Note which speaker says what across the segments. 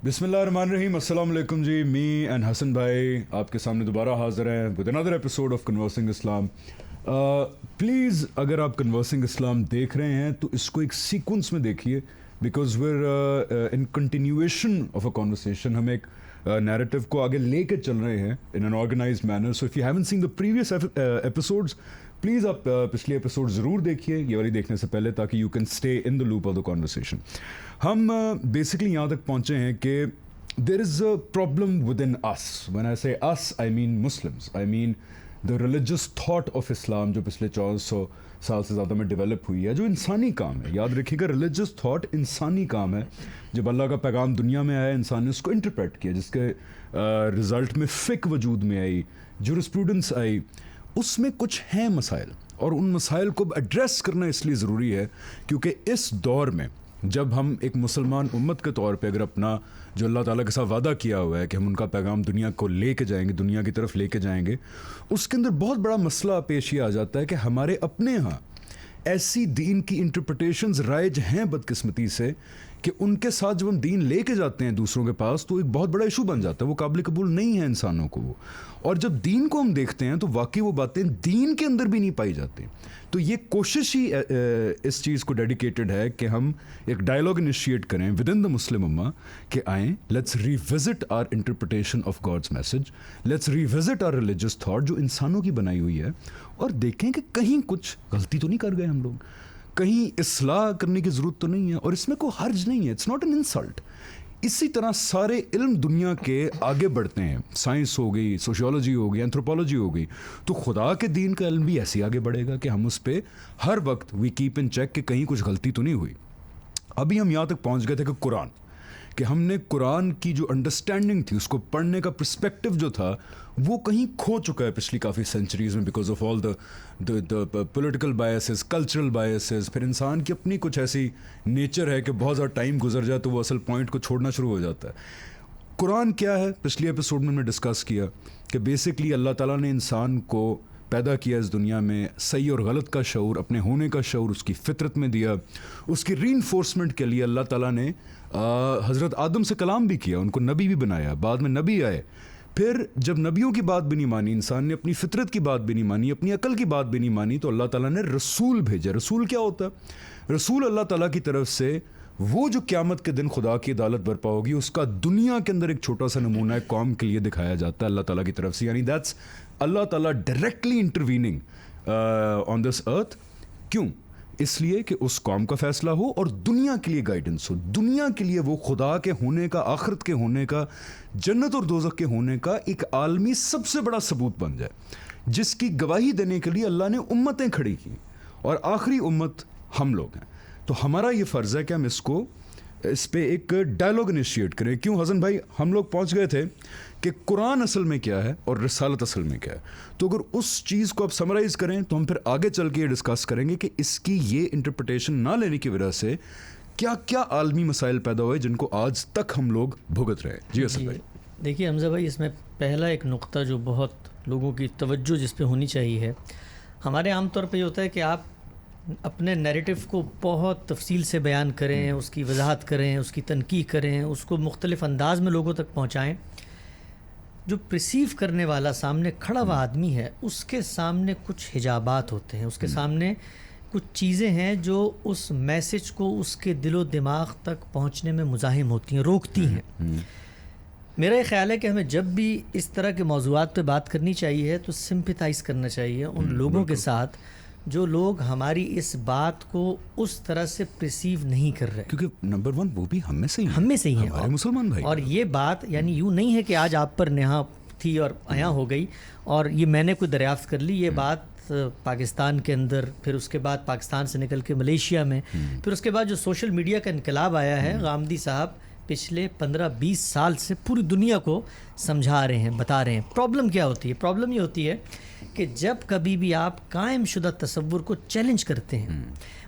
Speaker 1: بسم اللہ الرحمن الرحیم. السلام علیکم جی. می اینڈ حسن بھائی آپ کے سامنے دوبارہ حاضر ہیں with another episode of conversing Islam. Please اگر آپ کنورسنگ اسلام دیکھ رہے ہیں تو اس کو ایک سیکوینس میں دیکھیے, because where in continuation of a conversation. ہم ایک نیریٹو کو آگے لے کے چل رہے ہیں in an organised manner. So if you have seen the previous episodes, please آپ پچھلی ایپیسوڈ ضرور دیکھیے یہ والی دیکھنے سے پہلے, تاکہ you can stay in the loop of the conversation. ہم بیسکلی یہاں تک پہنچے ہیں کہ there is a problem with in us. When I say us, I mean Muslims, I mean the religious thought of Islam جو پچھلے 1400 سال سے زیادہ میں ڈیولپ ہوئی ہے, جو انسانی کام ہے. یاد رکھیے گا, ریلیجس تھاٹ انسانی کام ہے. جب اللہ کا پیغام دنیا میں آیا, انسان نے اس کو انٹرپریٹ کیا, جس کے رزلٹ میں فقہ وجود میں آئی, جورسپروڈنس آئی. اس میں کچھ ہیں مسائل, اور ان مسائل کو ایڈریس کرنا اس لیے ضروری ہے کیونکہ اس دور میں جب ہم ایک مسلمان امت کے طور پہ اگر اپنا جو اللہ تعالیٰ کے ساتھ وعدہ کیا ہوا ہے کہ ہم ان کا پیغام دنیا کو لے کے جائیں گے, دنیا کی طرف لے کے جائیں گے, اس کے اندر بہت بڑا مسئلہ پیش یہ آ جاتا ہے کہ ہمارے اپنے ہاں ایسی دین کی انٹرپریٹیشنز رائج ہیں بدقسمتی سے کہ ان کے ساتھ جب ہم دین لے کے جاتے ہیں دوسروں کے پاس تو ایک بہت بڑا ایشو بن جاتا ہے. وہ قابل قبول نہیں ہے انسانوں کو وہ. اور جب دین کو ہم دیکھتے ہیں تو واقعی وہ باتیں دین کے اندر بھی نہیں پائی جاتی. تو یہ کوشش ہی اس چیز کو ڈیڈیکیٹڈ ہے کہ ہم ایک ڈائلاگ انیشیٹ کریں ود ان دا مسلم امہ کہ آئیں, let's revisit our interpretation of God's message, let's revisit our religious thought جو انسانوں کی بنائی ہوئی ہے, اور دیکھیں کہ کہیں کچھ غلطی تو نہیں کر گئے ہم لوگ, کہیں اصلاح کرنے کی ضرورت تو نہیں ہے. اور اس میں کوئی حرج نہیں ہے, اٹس ناٹ این انسلٹ. اسی طرح سارے علم دنیا کے آگے بڑھتے ہیں, سائنس ہو گئی, سوشیولوجی ہو گئی, اینتھروپولوجی ہو گئی, تو خدا کے دین کا علم بھی ایسے ہی آگے بڑھے گا کہ ہم اس پہ ہر وقت وی کیپ ان چیک کہ کہیں کچھ غلطی تو نہیں ہوئی. ابھی ہم یہاں تک پہنچ گئے تھے کہ قرآن, کہ ہم نے قرآن کی جو انڈرسٹینڈنگ تھی, اس کو پڑھنے کا پرسپیکٹو جو تھا, وہ کہیں کھو چکا ہے پچھلی کافی سینچریز میں, because of all the political biases, cultural biases. پھر انسان کی اپنی کچھ ایسی نیچر ہے کہ بہت زیادہ ٹائم گزر جائے تو وہ اصل پوائنٹ کو چھوڑنا شروع ہو جاتا ہے. قرآن کیا ہے, پچھلی ایپیسوڈ میں ہم نے ڈسکس کیا کہ بیسکلی اللہ تعالیٰ نے انسان کو پیدا کیا اس دنیا میں, صحیح اور غلط کا شعور, اپنے ہونے کا شعور اس کی فطرت میں دیا. اس کی ری انفورسمنٹ کے لیے اللہ تعالیٰ نے حضرت آدم سے کلام بھی کیا, ان کو نبی بھی بنایا, بعد میں نبی آئے. پھر جب نبیوں کی بات بھی نہیں مانی, انسان نے اپنی فطرت کی بات بھی نہیں مانی, اپنی عقل کی بات بھی نہیں مانی, تو اللہ تعالیٰ نے رسول بھیجا. رسول کیا ہوتا ہے؟ رسول اللہ تعالیٰ کی طرف سے وہ جو قیامت کے دن خدا کی عدالت برپا ہوگی, اس کا دنیا کے اندر ایک چھوٹا سا نمونہ ایک قوم کے لیے دکھایا جاتا ہے اللہ تعالیٰ کی طرف سے. یعنی دیٹس اللہ تعالیٰ ڈائریکٹلی انٹرویننگ آن دس ارتھ. کیوں؟ اس لیے کہ اس قوم کا فیصلہ ہو اور دنیا کے لیے گائیڈنس ہو, دنیا کے لیے وہ خدا کے ہونے کا, آخرت کے ہونے کا, جنت اور دوزخ کے ہونے کا ایک عالمی سب سے بڑا ثبوت بن جائے, جس کی گواہی دینے کے لیے اللہ نے امتیں کھڑی کی, اور آخری امت ہم لوگ ہیں. تو ہمارا یہ فرض ہے کہ ہم اس پہ ایک ڈائلاگ انیشیٹ کریں. کیوں حسن بھائی, ہم لوگ پہنچ گئے تھے کہ قرآن اصل میں کیا ہے اور رسالت اصل میں کیا ہے. تو اگر اس چیز کو آپ سمرائز کریں تو ہم پھر آگے چل کے یہ ڈسکس کریں گے کہ اس کی یہ انٹرپریٹیشن نہ لینے کی وجہ سے کیا کیا عالمی مسائل پیدا ہوئے جن کو آج تک ہم لوگ بھگت رہے ہیں. جی حسن بھائی.
Speaker 2: دیکھیے حمزہ بھائی, اس میں پہلا ایک نقطہ جو بہت لوگوں کی توجہ جس پہ ہونی چاہیے ہے, ہمارے عام طور پہ یہ ہوتا ہے کہ آپ اپنے نیریٹو کو بہت تفصیل سے بیان کریں, اس کی وضاحت کریں, اس کی تنقید کریں, اس کو مختلف انداز میں لوگوں تک پہنچائیں. جو پرسیو کرنے والا سامنے کھڑا ہوا آدمی ہے, اس کے سامنے کچھ حجابات ہوتے ہیں, اس کے سامنے کچھ چیزیں ہیں جو اس میسج کو اس کے دل و دماغ تک پہنچنے میں مزاحم ہوتی ہیں, روکتی ہیں. میرا یہ خیال ہے کہ ہمیں جب بھی اس طرح کے موضوعات پہ بات کرنی چاہیے تو سمپیتھائز کرنا چاہیے ان لوگوں کے ساتھ جو لوگ ہماری اس بات کو اس طرح سے پرسیو نہیں کر رہے,
Speaker 1: کیونکہ نمبر ون وہ بھی ہم میں سے ہی ہیں,
Speaker 2: اور
Speaker 1: مسلمان بھائی.
Speaker 2: اور یہ بات یعنی یوں نہیں ہے کہ آج آپ پر نہا تھی اور عیاں ہو گئی اور یہ میں نے کوئی دریافت کر لی. یہ بات پاکستان کے اندر, پھر اس کے بعد پاکستان سے نکل کے ملیشیا میں, پھر اس کے بعد جو سوشل میڈیا کا انقلاب آیا ہے, غامدی صاحب پچھلے 15-20 سال سے پوری دنیا کو سمجھا رہے ہیں, بتا رہے ہیں. پرابلم کیا ہوتی ہے؟ پرابلم یہ ہوتی ہے کہ جب کبھی بھی آپ قائم شدہ تصور کو چیلنج کرتے ہیں,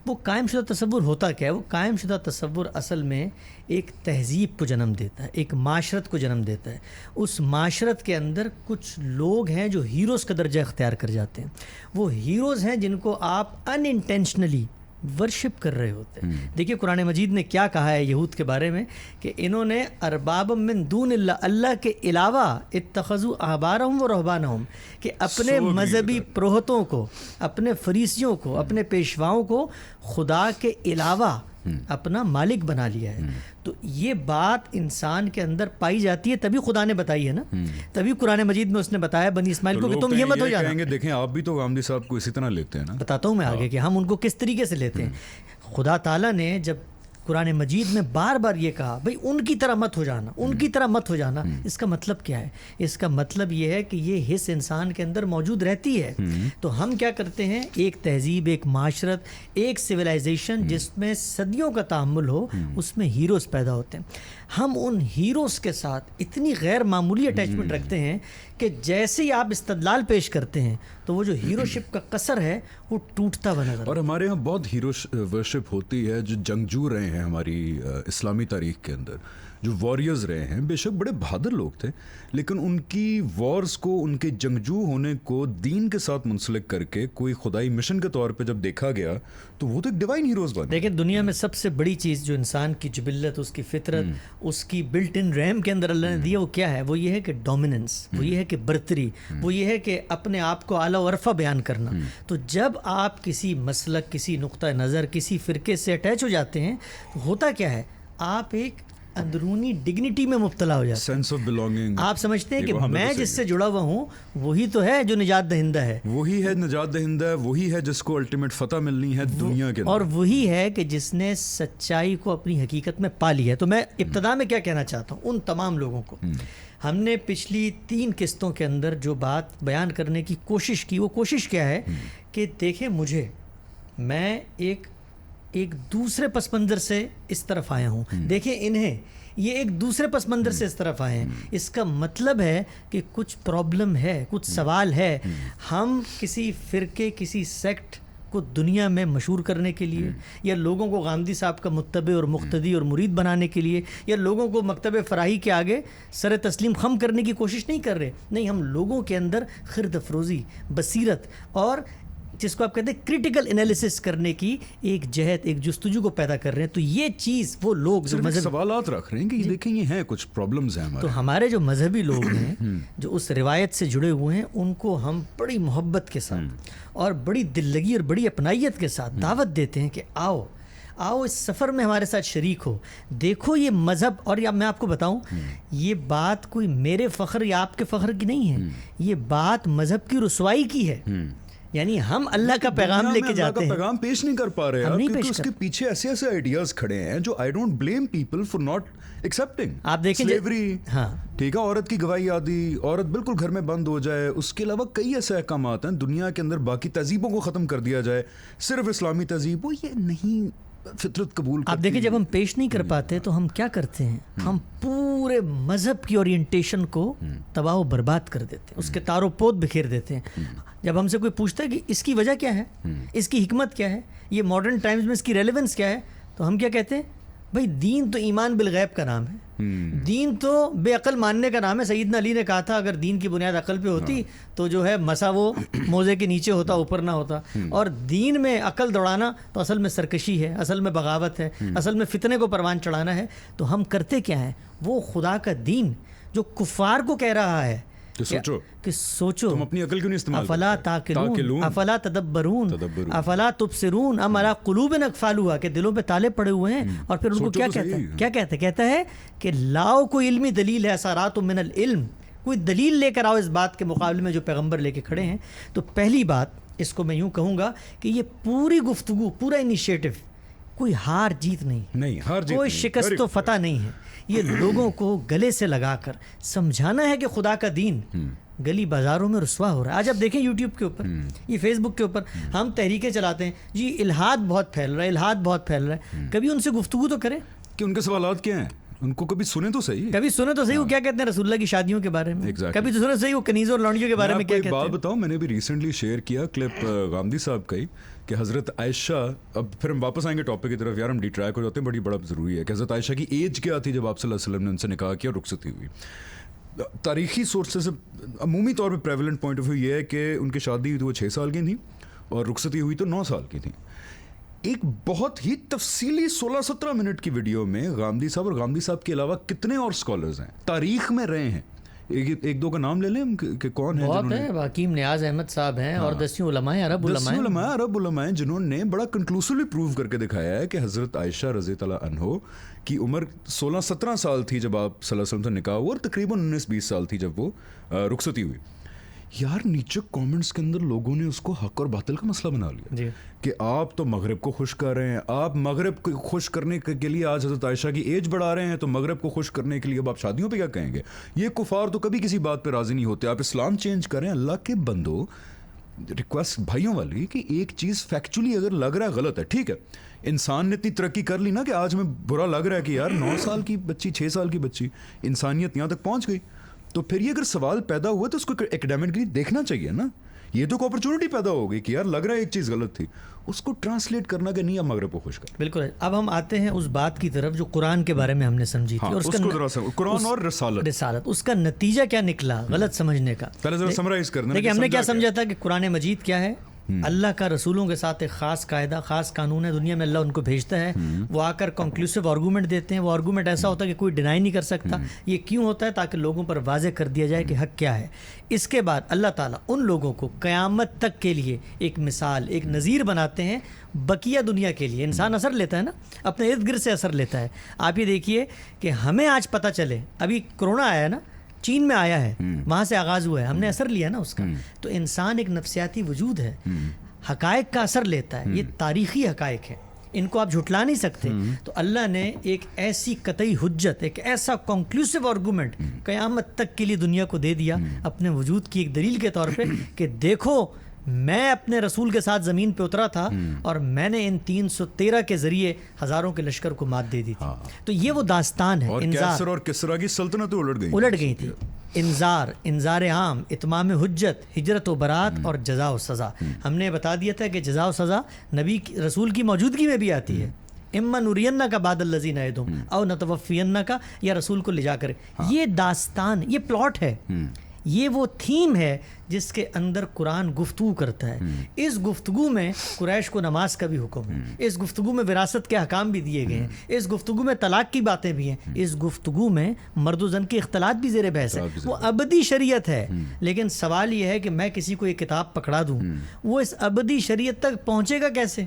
Speaker 2: وہ قائم شدہ تصور ہوتا کیا ہے؟ وہ قائم شدہ تصور اصل میں ایک تہذیب کو جنم دیتا ہے, ایک معاشرت کو جنم دیتا ہے. اس معاشرت کے اندر کچھ لوگ ہیں جو ہیروز کا درجہ اختیار کر جاتے ہیں. وہ ہیروز ہیں جن کو آپ ان انٹینشنلی ورشپ کر رہے ہوتے ہیں. دیکھیے قرآن مجید نے کیا کہا ہے یہود کے بارے میں کہ انہوں نے ارباب من دون اللہ, اللہ کے علاوہ اتخذوا احبارہم و رہبانہم, کہ اپنے مذہبی پروہتوں کو, اپنے فریسیوں کو, اپنے پیشواؤں کو خدا کے علاوہ اپنا مالک بنا لیا ہے. تو یہ بات انسان کے اندر پائی جاتی ہے, تبھی خدا نے بتائی ہے نا, تبھی قرآن مجید میں اس نے بتایا بنی اسماعیل کو کہ تم یہ مت ہو جانا.
Speaker 1: دیکھیں آپ بھی تو غامدی صاحب کو اسی طرح لیتے ہیں نا.
Speaker 2: بتاتا ہوں میں آگے کہ ہم ان کو کس طریقے سے لیتے ہیں. خدا تعالیٰ نے جب قرآن مجید میں بار بار یہ کہا بھئی ان کی طرح مت ہو جانا, ان کی طرح مت ہو جانا, اس کا مطلب کیا ہے؟ اس کا مطلب یہ ہے کہ یہ حص انسان کے اندر موجود رہتی ہے. تو ہم کیا کرتے ہیں, ایک تہذیب, ایک معاشرت, ایک سویلائزیشن جس میں صدیوں کا تحمل ہو, اس میں ہیروز پیدا ہوتے ہیں. ہم ان ہیروز کے ساتھ اتنی غیر معمولی اٹیچمنٹ رکھتے ہیں کہ جیسے ہی آپ استدلال پیش کرتے ہیں تو وہ جو ہیرو شپ کا قصر ہے وہ ٹوٹتا ہوا نظر.
Speaker 1: اور ہمارے ہاں بہت ہیرو ورشپ ہوتی ہے. جو جنگجو رہے ہیں ہماری اسلامی تاریخ کے اندر, جو واریئرز رہے ہیں, بے شک بڑے بہادر لوگ تھے, لیکن ان کی وارز کو, ان کے جنگجو ہونے کو دین کے ساتھ منسلک کر کے کوئی خدائی مشن کے طور پہ جب دیکھا گیا تو وہ تو ایک ڈیوائن ہیروز بنے.
Speaker 2: دیکھیں دنیا میں سب سے بڑی چیز جو انسان کی جبلت, اس کی فطرت, اس کی بلٹ ان ریم کے اندر اللہ نے دیا, وہ کیا ہے؟ وہ یہ ہے کہ ڈومیننس, وہ یہ ہے کہ برتری, وہ یہ ہے کہ اپنے آپ کو اعلیٰ و عرفہ بیان کرنا. تو جب آپ کسی مسلک, کسی نقطہ نظر, کسی فرقے سے اٹیچ ہو جاتے ہیں تو ہوتا کیا ہے, آپ ایک اندرونی ڈگنیٹی میں مبتلا ہو جاتے ہیں.
Speaker 1: Sense of belonging.
Speaker 2: آپ سمجھتے ہیں کہ میں جس سے جڑا ہوا ہوں وہی تو ہے جو نجات دہندہ ہے,
Speaker 1: وہی ہے نجات دہندہ ہے, وہی ہے جس کو الٹیمیٹ فتح ملنی ہے دنیا کے اندر,
Speaker 2: اور وہی ہے کہ جس نے سچائی کو اپنی حقیقت میں پا لی ہے. تو میں ابتدا میں کیا کہنا چاہتا ہوں ان تمام لوگوں کو, ہم نے پچھلی 3 قسطوں کے اندر جو بات بیان کرنے کی کوشش کی, وہ کوشش کیا ہے کہ دیکھیں مجھے, میں ایک دوسرے پس منظر سے اس طرف آیا ہوں, دیکھیں انہیں, یہ ایک دوسرے پس منظر سے اس طرف آئے ہیں. اس کا مطلب ہے کہ کچھ پرابلم ہے, کچھ سوال ہے. ہم کسی فرقے, کسی سیکٹ کو دنیا میں مشہور کرنے کے لیے, یا لوگوں کو غامدی صاحب کا متبع اور مقتدی اور مرید بنانے کے لیے, یا لوگوں کو مکتب فراہی کے آگے سر تسلیم خم کرنے کی کوشش نہیں کر رہے. نہیں, ہم لوگوں کے اندر خرد افروزی, بصیرت اور جس کو آپ کہتے ہیں کریٹیکل انالیسس کرنے کی ایک جہت, ایک جستجو کو پیدا کر رہے ہیں. تو یہ چیز وہ لوگ جو مذہب
Speaker 1: سوالات رکھ رہے ہیں کہ یہ دیکھیں یہ ہیں کچھ پرابلمز ہیں ہمارے,
Speaker 2: تو ہمارے جو مذہبی لوگ ہیں جو اس روایت سے جڑے ہوئے ہیں, ان کو ہم بڑی محبت کے ساتھ اور بڑی دل لگی اور بڑی اپنائیت کے ساتھ دعوت دیتے ہیں کہ آؤ اس سفر میں ہمارے ساتھ شریک ہو. دیکھو یہ مذہب, اور یا میں آپ کو بتاؤں, یہ بات کوئی میرے فخر یا آپ کے فخر کی نہیں ہے, یہ بات مذہب کی رسوائی کی ہے. یعنی ہم اللہ کا پیغام لے کے جاتے ہیں,
Speaker 1: پیغام پیش نہیں کر پا رہے ہیں کیونکہ اس کے پیچھے ایسے آئیڈیاز کھڑے ہیں جو I don't blame people for not accepting.
Speaker 2: آپ دیکھیں
Speaker 1: سلیوری, ٹھیک ہے, عورت کی گواہی آدھی, عورت بالکل گھر میں بند ہو جائے, اس کے علاوہ کئی ایسے احکامات ہیں دنیا کے اندر, باقی تہذیبوں کو ختم کر دیا جائے, صرف اسلامی تہذیب, وہ یہ نہیں فطرت قبول کرتی.
Speaker 2: آپ دیکھیں جب ہم پیش نہیں کر پاتے تو ہم کیا کرتے ہیں, ہم پورے مذہب کی اورینٹیشن کو تباہ و برباد کر دیتے ہیں, اس کے تار و پود بکھیر دیتے ہیں. جب ہم سے کوئی پوچھتا ہے کہ اس کی وجہ کیا ہے, اس کی حکمت کیا ہے, یہ ماڈرن ٹائمز میں اس کی ریلیونس کیا ہے, تو ہم کیا کہتے ہیں, بھائی دین تو ایمان بالغیب کا نام ہے, دین تو بے عقل ماننے کا نام ہے. سیدنا علی نے کہا تھا اگر دین کی بنیاد عقل پہ ہوتی تو جو ہے مسا وہ موزے کے نیچے ہوتا, اوپر نہ ہوتا. اور دین میں عقل دوڑانا تو اصل میں سرکشی ہے, اصل میں بغاوت ہے, اصل میں فتنے کو پروان چڑھانا ہے. تو ہم کرتے کیا ہیں, وہ خدا کا دین جو کفار کو کہہ رہا ہے کہ سوچو,
Speaker 1: تم اپنی عقل کیوں نہیں استعمال
Speaker 2: افلا تاقلون افلا تدبرون افلا تبصرون ام علی قلوب اقفالها, کہ دلوں پہ تالے پڑے ہوئے ہیں. اور پھر ان کو کیا کہتا ہے کہ لاؤ کوئی علمی دلیل ہے, اثرات من العلم, کوئی دلیل لے کر آؤ اس بات کے مقابلے میں جو پیغمبر لے کے کھڑے ہیں. تو پہلی بات اس کو میں یوں کہوں گا کہ یہ پوری گفتگو, پورا انیشیٹو کوئی ہار جیت نہیں, کوئی شکست و فتح نہیں ہے. یہ لوگوں کو گلے سے لگا کر سمجھانا ہے کہ خدا کا دین گلی بازاروں میں رسوا ہو رہا ہے. آج آپ دیکھیں یوٹیوب کے اوپر, یہ فیس بک کے اوپر ہم تحریکیں چلاتے ہیں, جی الہاد بہت پھیل رہا ہے, کبھی ان سے گفتگو تو کریں
Speaker 1: کہ ان کے سوالات کیا ہیں, ان کو کبھی سنیں تو صحیح,
Speaker 2: وہ کیا کہتے ہیں رسول اللہ کی شادیوں کے بارے میں, کبھی تو سنیں صحیح وہ کنیزوں اور لونڈیوں کے بارے میں کیا کہتے ہیں.
Speaker 1: بات بتاؤں, میں نے بھی ریسنٹلی شیئر کیا کلپ غامدی صاحب کا ہی کہ حضرت عائشہ, اب پھر ہم واپس آئیں گے ٹاپک کی طرف, یار ہم ڈی ٹریک ہو جاتے ہیں, بڑا ضروری ہے کہ حضرت عائشہ کی ایج کیا تھی جب آپ صلی اللہ علیہ وسلم نے ان سے نکاح کیا, رخصتی ہوئی. تاریخی سورسز سے عمومی طور پہ پریولنٹ پوائنٹ آف ویو یہ ہے کہ ان کی شادی ہوئی تو وہ 6 سال کی تھیں اور رخصتی ہوئی تو 9 سال کی تھیں. ایک بہت ہی تفصیلی 16-17 منٹ کی ویڈیو میں غامدی صاحب اور غامدی صاحب کے علاوہ کتنے اور اسکالرز ہیں تاریخ میں رہے ہیں, ایک دو کا نام لے لیں کہ کون ہے؟
Speaker 2: بہت ہے, حکیم نیاز احمد صاحب ہیں اور دسیوں علماء عرب
Speaker 1: علماء ہیں جنہوں نے بڑا کنکلوسیولی پروو کر کے دکھایا ہے کہ حضرت عائشہ رضی اللہ عنہ کی عمر 16-17 سال تھی جب آپ صلی اللہ علیہ وسلم سے نکاح ہوا, اور تقریباً 19-20 سال تھی جب وہ رخصتی ہوئی. یار نیچے کامنٹس کے اندر لوگوں نے اس کو حق اور باطل کا مسئلہ بنا لیا
Speaker 2: جی
Speaker 1: کہ آپ تو مغرب کو خوش کر رہے ہیں, آپ مغرب کو خوش کرنے کے لیے آج حضرت عائشہ کی ایج بڑھا رہے ہیں, تو مغرب کو خوش کرنے کے لیے اب آپ شادیوں پہ کیا کہیں گے؟ یہ کفار تو کبھی کسی بات پہ راضی نہیں ہوتے, آپ اسلام چینج کریں. اللہ کے بندو, ریکویسٹ بھائیوں والی کہ ایک چیز فیکچولی اگر لگ رہا ہے غلط ہے, ٹھیک ہے, انسان نے اتنی ترقی کر لی نا کہ آج ہمیں برا لگ رہا ہے کہ یار 9 سال کی بچی 6 سال کی بچی انسانیت یہاں تک پہنچ گئی, تو پھر یہ اگر سوال پیدا ہوا تو اس کو اکیڈیمکلی دیکھنا چاہیے نا. یہ تو اپرچونٹی پیدا ہو گئی کہ یار لگ رہا ہے ایک چیز غلط تھی, اس کو ٹرانسلیٹ کرنا کہ نہیں اب مغرب کو خوش کر.
Speaker 2: بالکل. اب ہم آتے ہیں اس بات کی طرف جو قرآن کے بارے میں ہم نے سمجھی تھی, اور اس کا
Speaker 1: قرآن اور رسالت,
Speaker 2: اس کا نتیجہ کیا نکلا غلط سمجھنے کا.
Speaker 1: پہلے ذرا سمرائز کرنا.
Speaker 2: دیکھیں ہم نے کیا سمجھا تھا کہ قرآن مجید کیا ہے, اللہ کا رسولوں کے ساتھ ایک خاص قاعدہ, خاص قانون ہے, دنیا میں اللہ ان کو بھیجتا ہے, وہ آ کر کنکلوسیو آرگومنٹ دیتے ہیں. وہ آرگومنٹ ایسا ہوتا ہے کہ کوئی ڈینائی نہیں کر سکتا. یہ کیوں ہوتا ہے؟ تاکہ لوگوں پر واضح کر دیا جائے کہ حق کیا ہے. اس کے بعد اللہ تعالیٰ ان لوگوں کو قیامت تک کے لیے ایک مثال, ایک نظیر بناتے ہیں بقیہ دنیا کے لیے. انسان اثر لیتا ہے نا, اپنے ارد گرد سے اثر لیتا ہے. آپ یہ دیکھیے کہ ہمیں آج پتہ چلے, ابھی کرونا آیا ہے نا, چین میں آیا ہے, وہاں سے آغاز ہوا ہے, ہم نے اثر لیا نا اس کا. تو انسان ایک نفسیاتی وجود ہے, حقائق کا اثر لیتا ہے. یہ تاریخی حقائق ہے, ان کو آپ جھٹلا نہیں سکتے. تو اللہ نے ایک ایسی قطعی حجت, ایک ایسا کنکلوسیو آرگومنٹ قیامت تک کے لیے دنیا کو دے دیا اپنے وجود کی ایک دلیل کے طور پہ کہ دیکھو میں اپنے رسول کے ساتھ زمین پہ اترا تھا اور میں نے ان 313 کے ذریعے ہزاروں کے لشکر کو مات دے دی تھی. تو یہ وہ داستان ہے.
Speaker 1: اور کیسر اور کسرا کی سلطنتیں الٹ گئی
Speaker 2: تھی. انذار عام, اتمام حجت, ہجرت و برات اور جزا و سزا. ہم نے بتا دیا تھا کہ جزا و سزا نبی رسول کی موجودگی میں بھی آتی ہے. اما نورینہ کا بعد الذین نعدہم او نتوفینہ کا, یا رسول کو لے جا کر. یہ داستان, یہ پلاٹ ہے, یہ وہ تھیم ہے جس کے اندر قرآن گفتگو کرتا ہے. اس گفتگو میں قریش کو نماز کا بھی حکم ہے, اس گفتگو میں وراثت کے احکام بھی دیے گئے ہیں, اس گفتگو میں طلاق کی باتیں بھی ہیں, اس گفتگو میں مرد و زن کے اختلاط بھی زیر بحث ہے. وہ ابدی شریعت ہے. لیکن سوال یہ ہے کہ میں کسی کو یہ کتاب پکڑا دوں, وہ اس ابدی شریعت تک پہنچے گا کیسے؟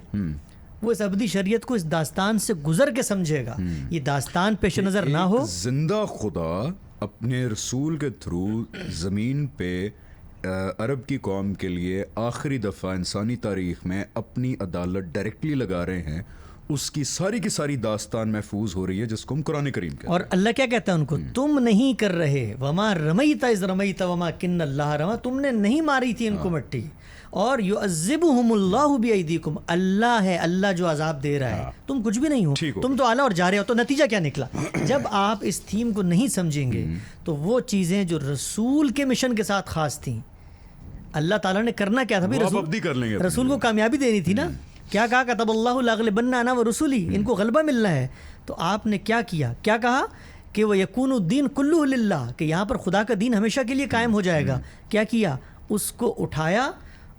Speaker 2: وہ اس ابدی شریعت کو اس داستان سے گزر کے سمجھے گا. یہ داستان پیش نظر نہ ہو.
Speaker 1: زندہ خدا اپنے رسول کے تھرو زمین پہ عرب کی قوم کے لیے آخری دفعہ انسانی تاریخ میں اپنی عدالت ڈائریکٹلی لگا رہے ہیں. اس کی ساری داستان محفوظ ہو رہی ہے جس کو ہم قرآن کریم کہتے ہیں.
Speaker 2: اور اللہ کیا کہتا ہے ان کو, تم نہیں کر رہے, وما رمیت اذ رمیت وما کن اللہ رما, تم نے نہیں ماری تھی ان کو مٹی. اور یعذبہم اللہ بایدیکم, اللہ ہے, اللہ جو عذاب دے رہا ہے, تم کچھ بھی نہیں ہو, تم تو اعلیٰ اور جا رہے ہو. تو نتیجہ کیا نکلا؟ جب آپ اس تھیم کو نہیں سمجھیں گے تو وہ چیزیں جو رسول کے مشن کے ساتھ خاص تھیں, اللہ تعالیٰ نے کرنا کیا تھا بھائی, رسول کو کامیابی دینی تھی نا. کیا کہا, کتب اللہ لاغلبن انا ورسولی, ان کو غلبہ ملنا ہے. تو آپ نے کیا کیا, کیا کہا کہ وہ یکون الدین کلہ للہ, کہ یہاں پر خدا کا دین ہمیشہ کے لیے قائم ہو جائے گا. کیا کیا, اس کو اٹھایا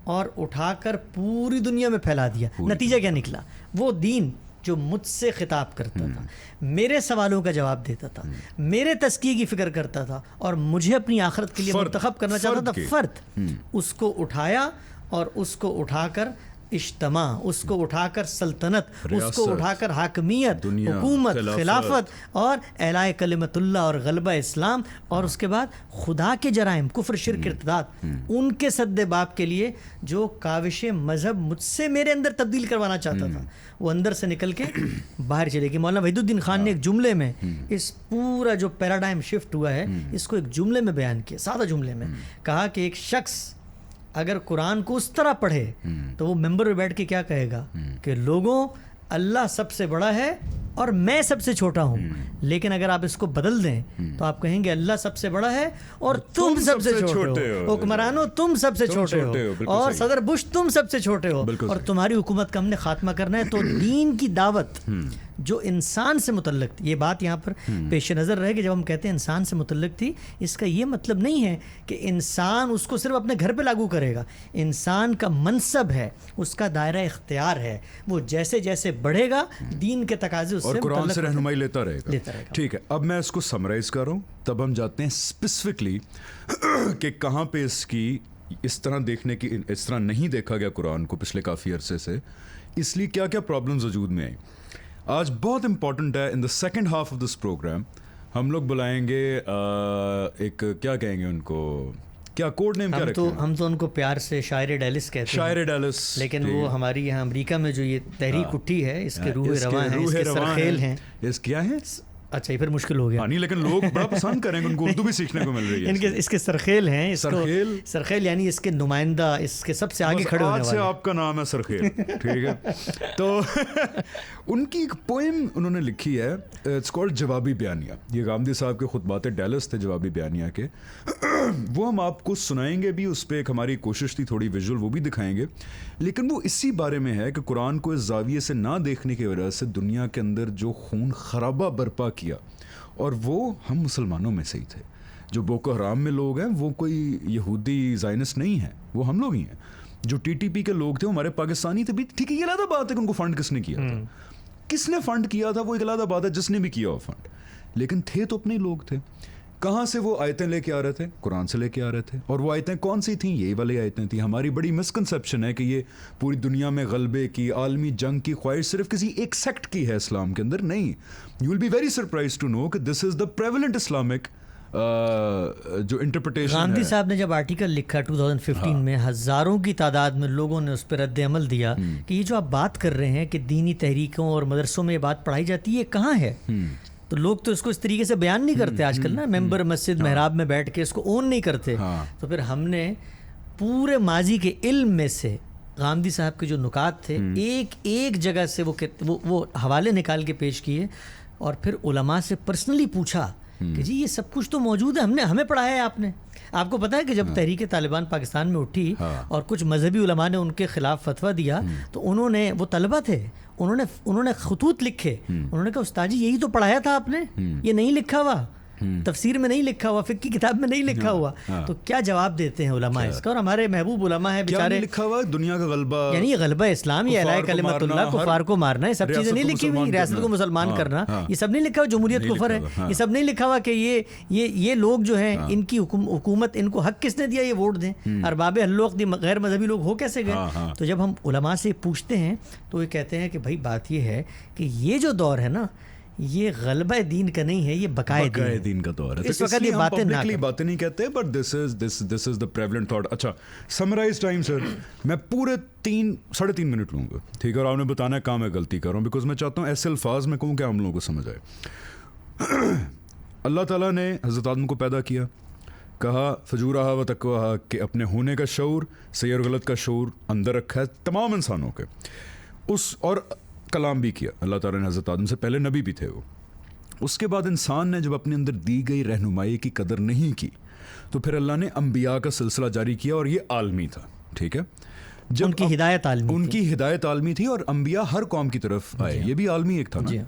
Speaker 2: اور اٹھا کر پوری دنیا میں پھیلا دیا. نتیجہ کیا نکلا؟ وہ دین جو مجھ سے خطاب کرتا تھا, میرے سوالوں کا جواب دیتا تھا, میرے تزکیے کی فکر کرتا تھا, اور مجھے اپنی آخرت کے لیے منتخب کرنا چاہتا تھا, فرد, اس کو اٹھایا اور اس کو اٹھا کر اجتماع, اس کو اٹھا کر سلطنت, اس کو اٹھا کر حاکمیت, حکومت, خلافت اور اعلاء کلمت اللہ اور غلبہ اسلام, اور اس کے بعد خدا کے جرائم, کفر, شرک, ارتداد, ان کے سد باب کے لیے جو کاوش مذہب مجھ سے میرے اندر تبدیل کروانا چاہتا تھا, وہ اندر سے نکل کے باہر چلے گی. مولانا وحید الدین خان نے ایک جملے میں اس پورا جو پیراڈائم شفٹ ہوا ہے اس کو ایک جملے میں بیان کیا, سادہ جملے میں کہا کہ ایک شخص اگر قرآن کو اس طرح پڑھے تو وہ ممبر پہ بیٹھ کے کیا کہے گا کہ لوگوں اللہ سب سے بڑا ہے اور میں سب سے چھوٹا ہوں. لیکن اگر آپ اس کو بدل دیں تو آپ کہیں گے اللہ سب سے بڑا ہے اور تم سب سے چھوٹے ہو, حکمرانوں تم سب سے چھوٹے ہو, اور صدر بش تم سب سے چھوٹے ہو, اور تمہاری حکومت کا ہم نے خاتمہ کرنا ہے. تو دین کی دعوت جو انسان سے متعلق تھی, یہ بات یہاں پر پیش نظر رہے کہ جب ہم کہتے ہیں انسان سے متعلق تھی, اس کا یہ مطلب نہیں ہے کہ انسان اس کو صرف اپنے گھر پہ لاگو کرے گا. انسان کا منصب ہے, اس کا دائرہ اختیار ہے, وہ جیسے جیسے بڑھے گا دین کے تقاضے اس سے
Speaker 1: اور قرآن سے رہنمائی لیتا رہے گا. ٹھیک ہے, اب میں اس کو سمرائز کر رہا ہوں, تب ہم جاتے ہیں اسپیسیفکلی کہ کہاں پہ اس کی اس طرح دیکھنے کی, اس طرح نہیں دیکھا گیا قرآن کو پچھلے کافی عرصے سے, اس لیے کیا کیا پرابلمز وجود میں آئیں. آج بہت امپورٹنٹ ہے, in the second half of this program ہم لوگ بلائیں گے ایک, کیا کہیں گے ان کو, کیا کوڈ نیم کیا رکھیں گے؟
Speaker 2: ہم تو ان کو پیار سے شاعر ڈیلس کہتے ہیں,
Speaker 1: شاعر ڈیلس,
Speaker 2: لیکن وہ ہماری یہاں امریکہ میں جو یہ تحریک اٹھی ہے اس کے روح رواں ہیں, اس کے سرخیل ہیں.
Speaker 1: اس کیا ہے؟
Speaker 2: اچھا یہ پھر مشکل ہو گیا.
Speaker 1: نہیں لیکن لوگ بڑا پسند کریں گے, ان کو اردو بھی سیکھنے کو مل رہی ہے.
Speaker 2: اس کے سرخیل ہیں,
Speaker 1: سرخیل,
Speaker 2: سرخیل یعنی اس کے نمائندہ, اس کے سب سے آگے کھڑے ہونے والے.
Speaker 1: آج سے آپ کا نام ہے سرخیل, ٹھیک ہے. تو ان کی ایک پوئم انہوں نے لکھی ہے, اٹس کالڈ جوابی بیانیہ. یہ غامدی صاحب کے خطبات ڈیلس تھے جوابی بیانیہ کے, وہ ہم آپ کو سنائیں گے بھی. اس پہ ایک ہماری کوشش تھی تھوڑی ویژول, وہ بھی دکھائیں گے. لیکن وہ اسی بارے میں ہے کہ قرآن کو اس زاویے سے نہ دیکھنے کی وجہ سے دنیا کے اندر جو خون خرابہ برپا کیا, اور وہ ہم مسلمانوں میں سے ہی تھے. جو بوکو حرام میں لوگ ہیں وہ کوئی یہودی زائنسٹ نہیں ہیں, وہ ہم لوگ ہی ہیں. جو ٹی ٹی پی کے لوگ تھے وہ ہمارے پاکستانی تھے بھی, ٹھیک ہے, یہ علیحدہ بات ہے کہ ان کو فنڈ کس نے کیا تھا, کس نے فنڈ کیا تھا وہ ایک علیحدہ بات ہے, جس نے بھی کیا وہ فنڈ, لیکن تھے تو اپنے لوگ تھے. کہاں سے وہ آیتیں لے کے آ رہے تھے؟ قرآن سے لے کے آ رہے تھے. اور وہ آیتیں کون سی تھیں؟ یہی والی آیتیں تھیں. ہماری بڑی مسکنسیپشن ہے کہ یہ پوری دنیا میں غلبے کی, عالمی جنگ کی خواہش صرف کسی ایک سیکٹ کی ہے اسلام کے اندر. نہیں, you will be very surprise to know کہ this is the prevalent Islamic جو انٹرپریٹیشن ہے.
Speaker 2: گاندھی صاحب نے جب آرٹیکل لکھا 2015 میں, ہزاروں کی تعداد میں لوگوں نے اس پہ رد عمل دیا کہ یہ جو آپ بات کر رہے ہیں کہ دینی تحریکوں اور مدرسوں میں یہ بات پڑھائی جاتی ہے, یہ کہاں ہے؟ تو لوگ تو اس کو اس طریقے سے بیان نہیں کرتے آج کل نا, ممبر مسجد محراب میں بیٹھ کے اس کو اون نہیں کرتے. تو پھر ہم نے پورے ماضی کے علم میں سے غامدی صاحب کے جو نکات تھے ایک ایک جگہ سے وہ حوالے نکال کے پیش کیے, اور پھر علماء سے پرسنلی پوچھا کہ جی یہ سب کچھ تو موجود ہے, ہمیں پڑھایا ہے آپ نے. آپ کو پتا ہے کہ جب تحریک طالبان پاکستان میں اٹھی اور کچھ مذہبی علماء نے ان کے خلاف فتویٰ دیا, تو انہوں نے, وہ طلبہ تھے, انہوں نے خطوط لکھے, انہوں نے کہا استاد جی یہی تو پڑھایا تھا آپ نے, یہ نہیں لکھا ہوا, تفسیر میں نہیں لکھا ہوا, فقہ کی کتاب میں نہیں لکھا ہوا. تو کیا جواب دیتے ہیں علماء اس کا؟ اور ہمارے محبوب علماء ہیں بیچارے,
Speaker 1: لکھا ہوا دنیا کا غلبہ,
Speaker 2: یعنی یہ غلبہ اسلام, یہ اعلاء کلمت اللہ, کفار کو مارنا, یہ سب چیزیں نہیں لکھی ہوئی. ریاست کو مسلمان کرنا, یہ سب نہیں لکھا ہوا. جمہوریت کفر ہے, یہ سب نہیں لکھا ہوا کہ یہ لوگ جو ہیں ان کی حکومت, ان کو حق کس نے دیا یہ ووٹ دیں, ارباب حل و عقد غیر مذہبی لوگ ہو کیسے گئے؟ تو جب ہم علماء سے پوچھتے ہیں تو یہ کہتے ہیں کہ بھائی بات یہ ہے کہ یہ جو دور ہے نا, یہ غلبہ دین کا نہیں ہے, یہ بقائے دین کا دور ہے.
Speaker 1: اس وقت یہ باتیں نہیں کہتے, but this is the prevalent thought. اچھا, سمرائز ٹائم سر, میں پورے 3.5 منٹ لوں گا, ٹھیک ہے, اور آپ نے بتانا ہے کہاں میں غلطی کر رہا ہوں, بیکاز میں چاہتا ہوں ایسے الفاظ میں کہوں کہ ہم لوگوں کو سمجھ آئے. اللہ تعالیٰ نے حضرت آدم کو پیدا کیا, کہا فجورہا و تقواہا, کہ اپنے ہونے کا شعور, صحیح اور غلط کا شعور اندر رکھا ہے تمام انسانوں کے. اور کلام بھی کیا اللہ تعالیٰ نے حضرت آدم سے, پہلے نبی بھی تھے وہ. اس کے بعد انسان نے جب اپنے اندر دی گئی رہنمائی کی قدر نہیں کی, تو پھر اللہ نے انبیاء کا سلسلہ جاری کیا, اور یہ عالمی تھا, ٹھیک ہے, جب
Speaker 2: ان کی ہدایت
Speaker 1: عالمی تھی, اور انبیاء ہر قوم کی طرف آئے, یہ بھی عالمی ایک تھا نا.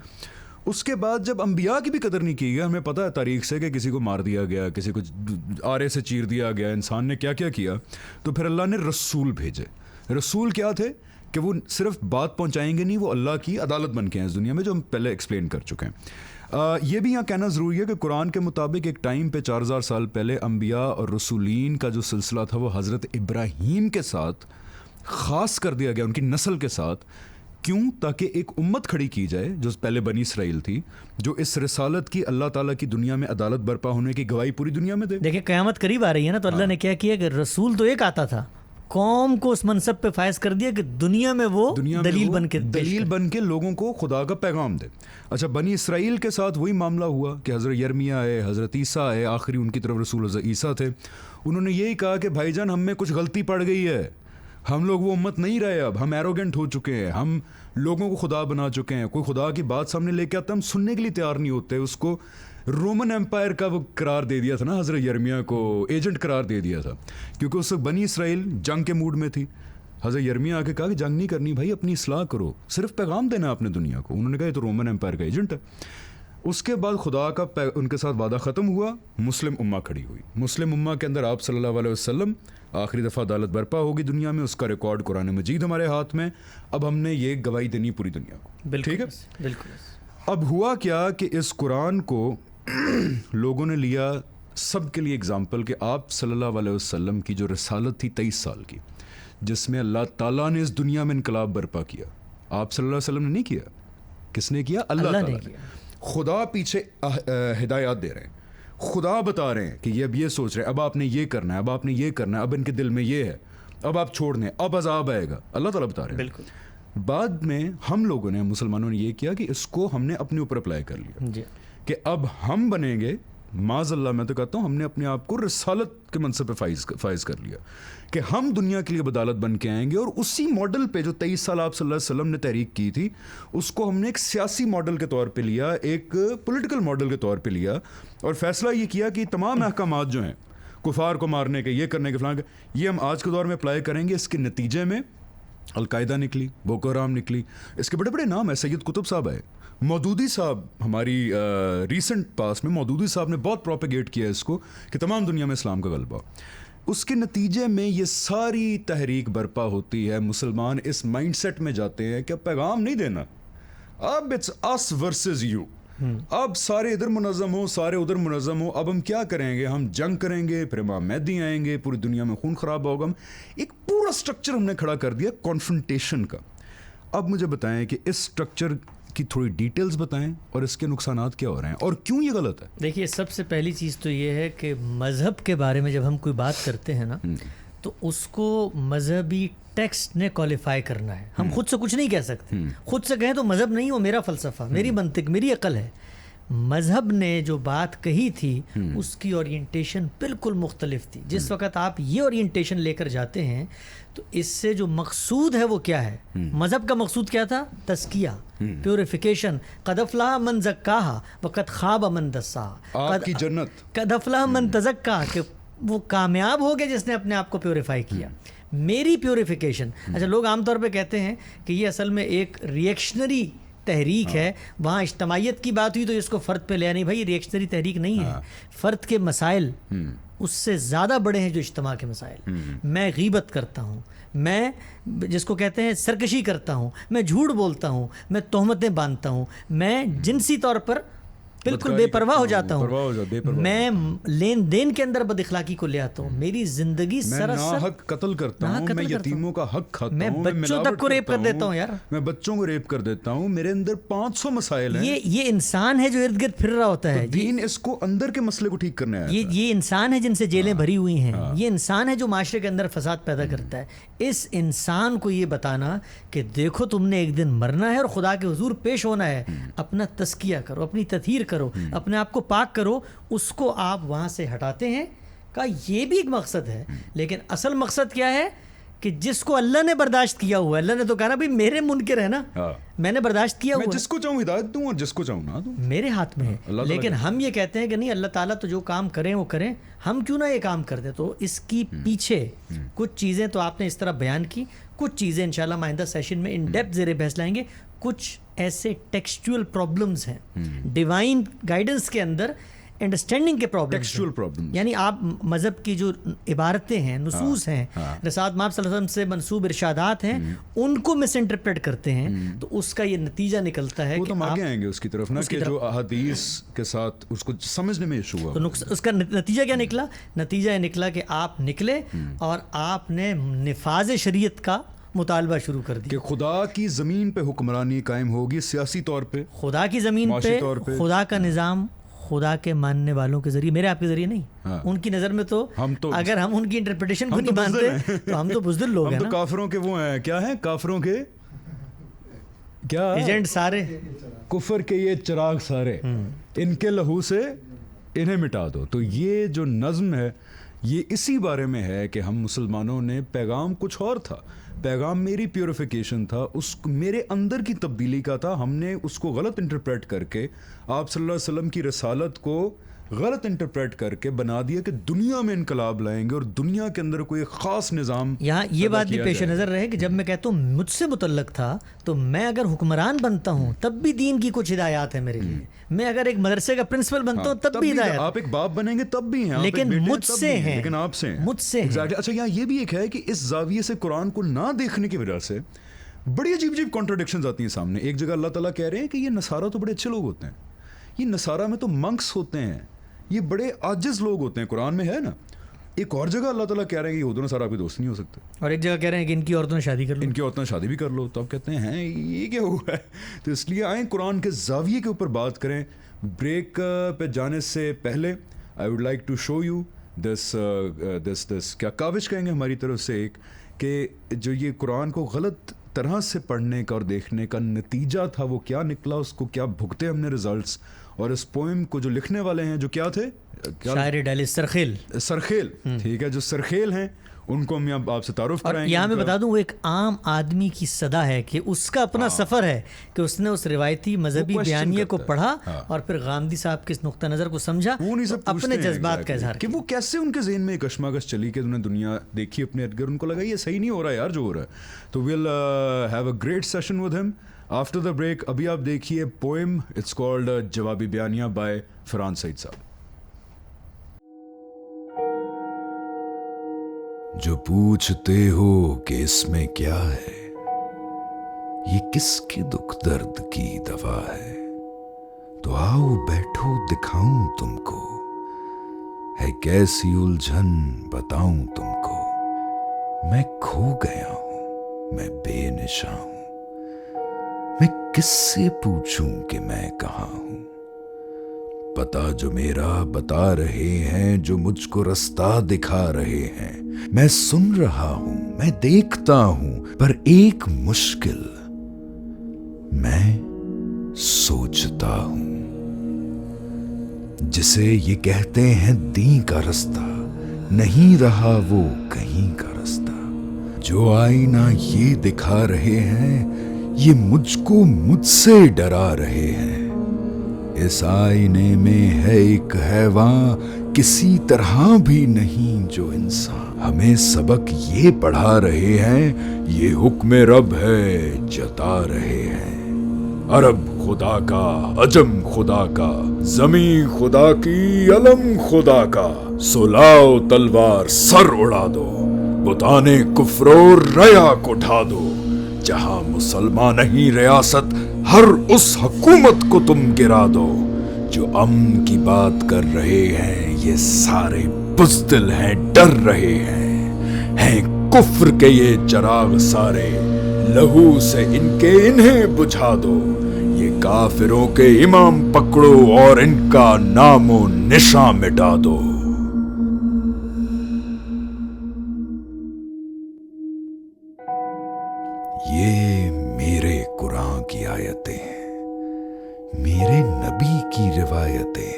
Speaker 1: اس کے بعد جب انبیاء کی بھی قدر نہیں کی گئی, ہمیں پتہ ہے تاریخ سے کہ کسی کو مار دیا گیا, کسی کو آرے سے چیر دیا گیا, انسان نے کیا کیا کیا, تو پھر اللہ نے رسول بھیجے. رسول کیا تھے کہ وہ صرف بات پہنچائیں گے نہیں, وہ اللہ کی عدالت بن کے ہیں اس دنیا میں, جو ہم پہلے ایکسپلین کر چکے ہیں. یہ بھی یہاں کہنا ضروری ہے کہ قرآن کے مطابق ایک ٹائم پہ 4000 سال پہلے انبیاء اور رسولین کا جو سلسلہ تھا وہ حضرت ابراہیم کے ساتھ خاص کر دیا گیا, ان کی نسل کے ساتھ. کیوں؟ تاکہ ایک امت کھڑی کی جائے جو پہلے بنی اسرائیل تھی, جو اس رسالت کی اللہ تعالیٰ کی دنیا میں عدالت برپا ہونے کی گواہی پوری دنیا میں دے.
Speaker 2: دیکھیں قیامت قریب آ رہی ہے نا, تو اللہ نے کیا کیا کہ رسول تو ایک آتا تھا, قوم کو اس منصب پہ فائز کر دیا کہ دنیا میں وہ دلیل
Speaker 1: بن کے لوگوں کو خدا کا پیغام دے. اچھا, بنی اسرائیل کے ساتھ وہی معاملہ ہوا کہ حضرت یرمیہ آئے, حضرت عیسیٰ آئے, آخری ان کی طرف رسول حضرت عیسیٰ تھے. انہوں نے یہی کہا کہ بھائی جان ہم میں کچھ غلطی پڑ گئی ہے, ہم لوگ وہ امت نہیں رہے، اب ہم ایروگنٹ ہو چکے ہیں، ہم لوگوں کو خدا بنا چکے ہیں. کوئی خدا کی بات سامنے لے کے آتا ہم سننے کے لیے تیار نہیں ہوتے. اس کو رومن ایمپائر کا وہ قرار دے دیا تھا نا حضرت یرمیہ کو، ایجنٹ قرار دے دیا تھا، کیونکہ اس وقت بنی اسرائیل جنگ کے موڈ میں تھی. حضرت یرمیہ آ کے کہا کہ جنگ نہیں کرنی بھائی، اپنی اصلاح کرو، صرف پیغام دینا اپنے دنیا کو. انہوں نے کہا یہ تو رومن ایمپائر کا ایجنٹ ہے. اس کے بعد خدا کا ان کے ساتھ وعدہ ختم ہوا، مسلم امہ کھڑی ہوئی. مسلم امہ کے اندر آپ صلی اللہ علیہ وسلم آخری دفعہ عدالت برپا ہوگی دنیا میں، اس کا ریکارڈ قرآن مجید ہمارے ہاتھ میں. اب ہم نے یہ گواہی دینی پوری دنیا کو. ٹھیک ہے،
Speaker 2: بالکل.
Speaker 1: اب ہوا کیا کہ اس قرآن کو لوگوں نے لیا سب کے لیے اگزامپل کہ آپ صلی اللہ علیہ وسلم کی جو رسالت تھی 23 سال کی، جس میں اللہ تعالیٰ نے اس دنیا میں انقلاب برپا کیا. آپ صلی اللہ علیہ وسلم نے نہیں کیا. کس نے کیا؟ اللہ تعالیٰ نے. خدا پیچھے ہدایات دے رہے ہیں، خدا بتا رہے ہیں کہ یہ اب یہ سوچ رہے ہیں، اب آپ نے یہ کرنا ہے، اب آپ نے یہ کرنا ہے، اب ان کے دل میں یہ ہے، اب آپ چھوڑ دیں، اب عذاب آئے گا. اللہ تعالیٰ بتا رہے ہیں.
Speaker 2: بالکل.
Speaker 1: بعد میں ہم لوگوں نے، مسلمانوں نے یہ کیا کہ اس کو ہم نے اپنے اوپر اپلائی کر لیا
Speaker 2: جی،
Speaker 1: کہ اب ہم بنیں گے. معاذ اللہ، میں تو کہتا ہوں ہم نے اپنے آپ کو رسالت کے منصب پہ فائز کر لیا کہ ہم دنیا کے لیے بدالت بن کے آئیں گے. اور اسی ماڈل پہ جو 23 سال آپ صلی اللہ علیہ وسلم نے تحریک کی تھی، اس کو ہم نے ایک سیاسی ماڈل کے طور پہ لیا، ایک پولیٹیکل ماڈل کے طور پہ لیا، اور فیصلہ یہ کیا کہ تمام احکامات جو ہیں کفار کو مارنے کے، یہ کرنے کے، فلاں کے، یہ ہم آج کے دور میں اپلائی کریں گے. اس کے نتیجے میں القاعدہ نکلی، بوکو حرام نکلی، اس کے بڑے بڑے نام ہیں. سید قطب صاحب آئے، مودودی صاحب، ہماری ریسنٹ پاس میں مودودی صاحب نے بہت پروپیگیٹ کیا اس کو کہ تمام دنیا میں اسلام کا غلبہ. اس کے نتیجے میں یہ ساری تحریک برپا ہوتی ہے. مسلمان اس مائنڈ سیٹ میں جاتے ہیں کہ اب پیغام نہیں دینا، اب اٹس اس ورسز یو. اب سارے ادھر منظم ہو، سارے ادھر منظم ہو، اب ہم کیا کریں گے؟ ہم جنگ کریں گے، پھر امام مہدی آئیں گے، پوری دنیا میں خون خراب ہوگا. ایک پورا سٹرکچر ہم نے کھڑا کر دیا کانفرنٹیشن کا. اب مجھے بتائیں کہ اس سٹرکچر کی تھوڑی ڈیٹیلز بتائیں اور اس کے نقصانات کیا ہو رہے ہیں اور کیوں یہ غلط ہے.
Speaker 2: دیکھیے، سب سے پہلی چیز تو یہ ہے کہ مذہب کے بارے میں جب ہم کوئی بات کرتے ہیں نا، تو اس کو مذہبی ٹیکسٹ نے کوالیفائی کرنا ہے. ہم خود سے کچھ نہیں کہہ سکتے. خود سے کہیں تو مذہب نہیں، وہ میرا فلسفہ، میری منطق، میری عقل ہے. مذہب نے جو بات کہی تھی اس کی اورینٹیشن بالکل مختلف تھی. جس وقت آپ یہ اورینٹیشن لے کر جاتے ہیں تو اس سے جو مقصود ہے وہ کیا ہے؟ مذہب کا مقصود کیا تھا؟ تزکیہ، پیوریفیکیشن. قد افلح من زکاہا وقد خاب من دساہا.
Speaker 1: آپ کی جنت.
Speaker 2: قد افلح من تزکا، کہ وہ کامیاب ہو گیا جس نے اپنے آپ کو پیوریفائی کیا. میری پیوریفیکیشن. اچھا، لوگ عام طور پہ کہتے ہیں کہ یہ اصل میں ایک ریئیکشنری تحریک ہے، وہاں اجتماعیت کی بات ہوئی تو اس کو فرد پہ لیا. نہیں بھائی، یہ ریئیکشنری تحریک نہیں ہے. فرد کے مسائل اس سے زیادہ بڑے ہیں جو اجتماع کے مسائل. میں غیبت کرتا ہوں، میں جس کو کہتے ہیں سرکشی کرتا ہوں، میں جھوٹ بولتا ہوں، میں تہمتیں باندھتا ہوں، میں جنسی طور پر بالکل بے پرواہ ہو جاتا ہوں، میں لین دین کے اندر بد اخلاقی کو لے آتا ہوں، میری زندگی سراسر
Speaker 1: حق قتل کرتا ہوں، میں یتیموں کا حق کھاتا ہوں،
Speaker 2: میں بچوں تک کو ریپ کر دیتا ہوں. یار
Speaker 1: میں بچوں کو ریپ کر دیتا ہوں. میرے اندر 500 مسائل ہیں.
Speaker 2: یہ انسان ہے جو ارد گرد پھر رہا ہوتا ہے.
Speaker 1: دین اس کو اندر کے مسئلے کو ٹھیک کرنا ہے.
Speaker 2: یہ انسان ہے جن سے جیلیں بھری ہوئی ہیں. یہ انسان ہے جو معاشرے کے اندر فساد پیدا کرتا ہے. اس انسان کو یہ بتانا کہ دیکھو تم نے ایک دن مرنا ہے اور خدا کے حضور پیش ہونا ہے، اپنا تزکیہ کرو، اپنی تطہیر کرو، اپنے آپ کو پاک کرو، اس کو آپ وہاں سے ہٹاتے ہیں. کا یہ بھی ایک مقصد ہے، لیکن اصل مقصد کیا ہے کہ جس کو اللہ نے برداشت کیا ہوا ہے. اللہ نے تو کہا نا بھائی میرے منکر ہے نا، میں نے برداشت کیا ہوا ہے،
Speaker 1: جس کو چاہوں ہدایت دوں اور جس کو چاہوں نہ دوں،
Speaker 2: میرے ہاتھ میں ہے. لیکن ہم یہ کہتے ہیں کہ نہیں، اللہ تعالیٰ تو جو کام کریں وہ کریں، ہم کیوں نہ یہ کام کر دیں. تو اس کی پیچھے کچھ چیزیں تو آپ نے اس طرح بیان کی، کچھ چیزیں انشاءاللہ آئندہ سیشن میں ان ڈیپتھ زیر بحث لائیں گے. کچھ ایسے ٹیکسچول پرابلمز ہیں ڈیوائن گائیڈنس کے اندر، انڈرسٹینڈنگ کے پرابلم، یعنی آپ مذہب کی جو عبارتیں ہیں، نصوص ہیں، رسالت مآب صلی اللہ علیہ وسلم سے منسوب ارشادات ہیں، ان کو مس انٹرپریٹ کرتے ہیں. تو اس کا یہ نتیجہ نکلتا ہے کہ
Speaker 1: ہم آگے آئیں گے اس کی طرف نا، کہ جو احادیث کے ساتھ اس کو سمجھنے میں ایشو ہوا.
Speaker 2: تو اس کا نتیجہ کیا نکلا؟ نتیجہ یہ نکلا کہ آپ نکلے اور آپ نے نفاذ شریعت کا مطالبہ شروع کر دیا
Speaker 1: کہ خدا کی زمین پہ حکمرانی قائم ہوگی، سیاسی طور پہ،
Speaker 2: خدا کی زمین پہ خدا کا نظام خدا کے ماننے والوں کے ذریعے، میرے آپ کے ذریعے نہیں. ان کی نظر میں تو اگر ہم ان کی انٹرپریٹیشن کو نہیں مانتے تو ہم تو بزدل لوگ ہیں.
Speaker 1: ہم تو کافروں کے وہ ہیں، کیا ہیں کافروں کے کیا
Speaker 2: ایجنٹ سارے،
Speaker 1: کفر کے یہ چراغ سارے، ان کے لہو سے انہیں مٹا دو. تو یہ جو نظم ہے یہ اسی بارے میں ہے کہ ہم مسلمانوں نے پیغام کچھ اور تھا, پیغام میری پیوریفیکیشن تھا, اس میرے اندر کی تبدیلی کا تھا. ہم نے اس کو غلط انٹرپریٹ کر کے آپ صلی اللہ علیہ وسلم کی رسالت کو غلط انٹرپریٹ کر کے بنا دیا کہ دنیا میں انقلاب لائیں گے اور دنیا کے اندر کوئی خاص نظام.
Speaker 2: یہاں یہ بات بھی پیش نظر رہے کہ جب میں کہتا ہوں مجھ سے متعلق تھا, تو میں اگر حکمران بنتا ہوں تب بھی دین کی کچھ ہدایات ہیں میرے لیے. میں اگر ایک مدرسے کا پرنسپل بنتا ہوں تب بھی ہدایات.
Speaker 1: آپ ایک باپ بنیں گے تب بھی ہیں,
Speaker 2: لیکن مجھ سے ہیں,
Speaker 1: لیکن آپ سے ہیں,
Speaker 2: مجھ سے.
Speaker 1: اچھا یہاں یہ بھی ایک ہے کہ اس زاویے سے قرآن کو نہ دیکھنے کی وجہ سے بڑی عجیب عجیب کانٹرڈکشنز آتی ہیں سامنے. ایک جگہ اللہ تعالیٰ کہہ رہے ہیں کہ یہ نصارہ تو بڑے اچھے لوگ ہوتے ہیں, یہ نصارہ میں تو منکس ہوتے ہیں, یہ بڑے عاجز لوگ ہوتے ہیں, قرآن میں ہے نا. ایک اور جگہ اللہ تعالیٰ کہہ رہے ہیں کہ یہود و نصارہ آپ کے دوست نہیں ہو سکتے,
Speaker 2: اور ایک جگہ کہہ رہے ہیں کہ ان کی عورتوں نے شادی کر لو,
Speaker 1: ان کی عورتوں نے شادی بھی کر لو. تو آپ کہتے ہیں یہ کیا ہوا ہے. تو اس لیے آئیں قرآن کے زاویے کے اوپر بات کریں. بریک پہ جانے سے پہلے I would like to show you this کیا کاوش کہیں گے ہماری طرف سے ایک, کہ جو یہ قرآن کو غلط طرح سے پڑھنے کا اور دیکھنے کا نتیجہ تھا وہ کیا نکلا, اس کو کیا بھگتے ہم نے ریزلٹس. اور اس پوئم کو جو لکھنے والے ہیں جو کیا تھے,
Speaker 2: شاعر ڈیلس سرخیل,
Speaker 1: ٹھیک ہے, جو سرخیل ہیں ان کو ہم آپ سے تعارف کرائیں گے.
Speaker 2: یہاں میں بتا دوں وہ ایک عام آدمی کی صدا ہے کہ اس کا اپنا سفر ہے کہ اس نے اس روایتی مذہبی بیانیے کو پڑھا اور پھر غامدی صاحب کے اس نقطہ نظر کو سمجھا, اپنے جذبات کا اظہار
Speaker 1: کہ وہ کیسے ان کے ذہن میں ایک کشمکش چلی کہ انہوں نے دنیا دیکھی اپنے ارد گرد, ان کو لگا یہ صحیح نہیں ہو رہا یار جو ہو رہا ہے. تو we'll have a great session with ہم آفٹر دا بریک. ابھی آپ دیکھیے پوئم, اٹس کالڈ جوابی بیانیہ بائی فرحان سعید صاحب. جو پوچھتے ہو کہ اس میں کیا ہے, یہ کس کے دکھ درد کی دوا ہے, تو آؤ بیٹھو دکھاؤں تم کو, ہے کیسی الجھن بتاؤں تم کو. میں کھو گیا ہوں, میں بے نشاں ہوں, میں کس سے پوچھوں کہ میں کہاں ہوں. پتا جو میرا بتا رہے ہیں, جو مجھ کو رستہ دکھا رہے ہیں. میں سن رہا ہوں, میں دیکھتا ہوں, پر ایک مشکل, میں سوچتا ہوں. جسے یہ کہتے ہیں دین کا رستہ, نہیں رہا وہ کہیں کا رستہ. جو آئینہ یہ دکھا رہے ہیں, یہ مجھ کو مجھ سے ڈرا رہے ہیں. اس آئینے میں ہے ایک حیوان, کسی طرح بھی نہیں جو انسان. ہمیں سبق یہ پڑھا رہے ہیں, یہ حکم رب ہے جتا رہے ہیں. عرب خدا کا, عجم خدا کا, زمین خدا کی, علم خدا کا. سلاؤ تلوار سر اڑا دو, بتانے کفر و ریا کو ڈھا دو. جہاں مسلمان نہیں ریاست, ہر اس حکومت کو تم گرا دو. جو امن کی بات کر رہے ہیں, یہ سارے بزدل ہیں, ڈر رہے ہیں کفر کے یہ چراغ سارے. لہو سے ان کے انہیں بجھا دو. یہ کافروں کے امام پکڑو اور ان کا نام و نشاں مٹا دو. یہ میرے قرآن کی آیتیں ہیں, میرے نبی کی روایتیں ہیں,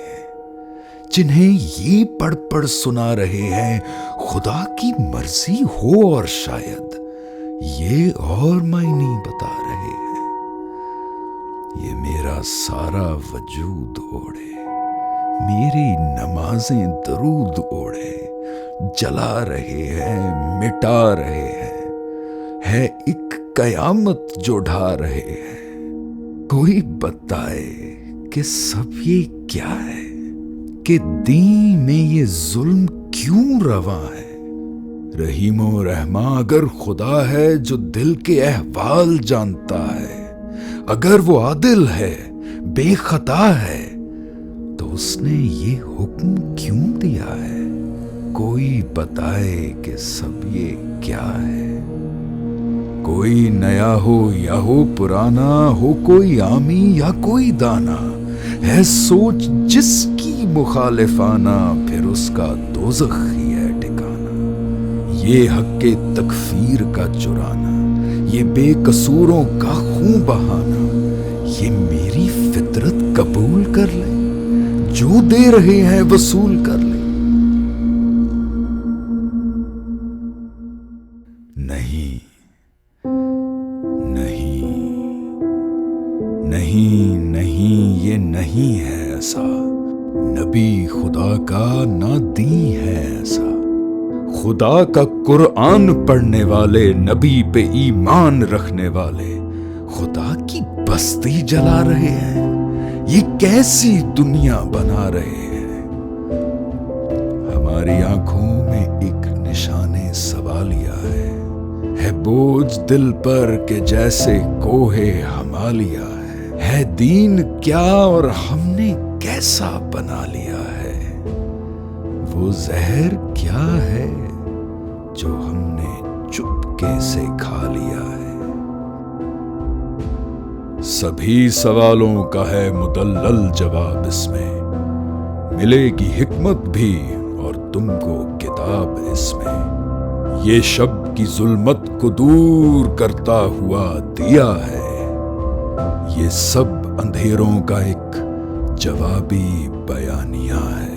Speaker 1: جنہیں یہ پڑھ پڑھ سنا رہے ہیں. خدا کی مرضی ہو اور شاید یہ اور معنی بتا رہے ہیں. یہ میرا سارا وجود اوڑے, میری نمازیں درود اوڑے. جلا رہے ہیں, مٹا رہے ہیں, ہے ایک قیامت جو ڈھا رہے ہیں. کوئی بتائے کہ سب یہ کیا ہے, کہ دین میں یہ ظلم کیوں رواں ہے. رحیم و رحماں اگر خدا ہے جو دل کے احوال جانتا ہے, اگر وہ عادل ہے, بے خطا ہے, تو اس نے یہ حکم کیوں دیا ہے. کوئی بتائے کہ سب یہ کیا ہے. کوئی نیا ہو یا ہو پرانا, ہو کوئی عامی یا کوئی دانا, ہے سوچ جس کی مخالفانہ, پھر اس کا دوزخ ہی ہے ٹھکانا. یہ حق تکفیر کا چرانا, یہ بے قصوروں کا خون بہانا. یہ میری فطرت قبول کر لے, جو دے رہے ہیں وصول کر لے. ایسا, نبی خدا کا نہ دین ہے ایسا. خدا کا قرآن پڑھنے والے, نبی پہ ایمان رکھنے والے, خدا کی بستی جلا رہے ہیں. یہ کیسی دنیا بنا رہے ہیں. ہماری آنکھوں میں ایک نشان سوالیہ ہے بوجھ دل پر کہ جیسے کوہ ہمالیہ ہے دین کیا اور ہم نے کیسا بنا لیا ہے. وہ زہر کیا ہے جو ہم نے چپکے سے کھا لیا ہے. سبھی سوالوں کا ہے مدلل جواب اس میں, ملے گی حکمت بھی اور تم کو کتاب اس میں. یہ شب کی ظلمت کو دور کرتا ہوا دیا ہے, یہ سب اندھیروں کا ایک جوابی بیانیہ ہے.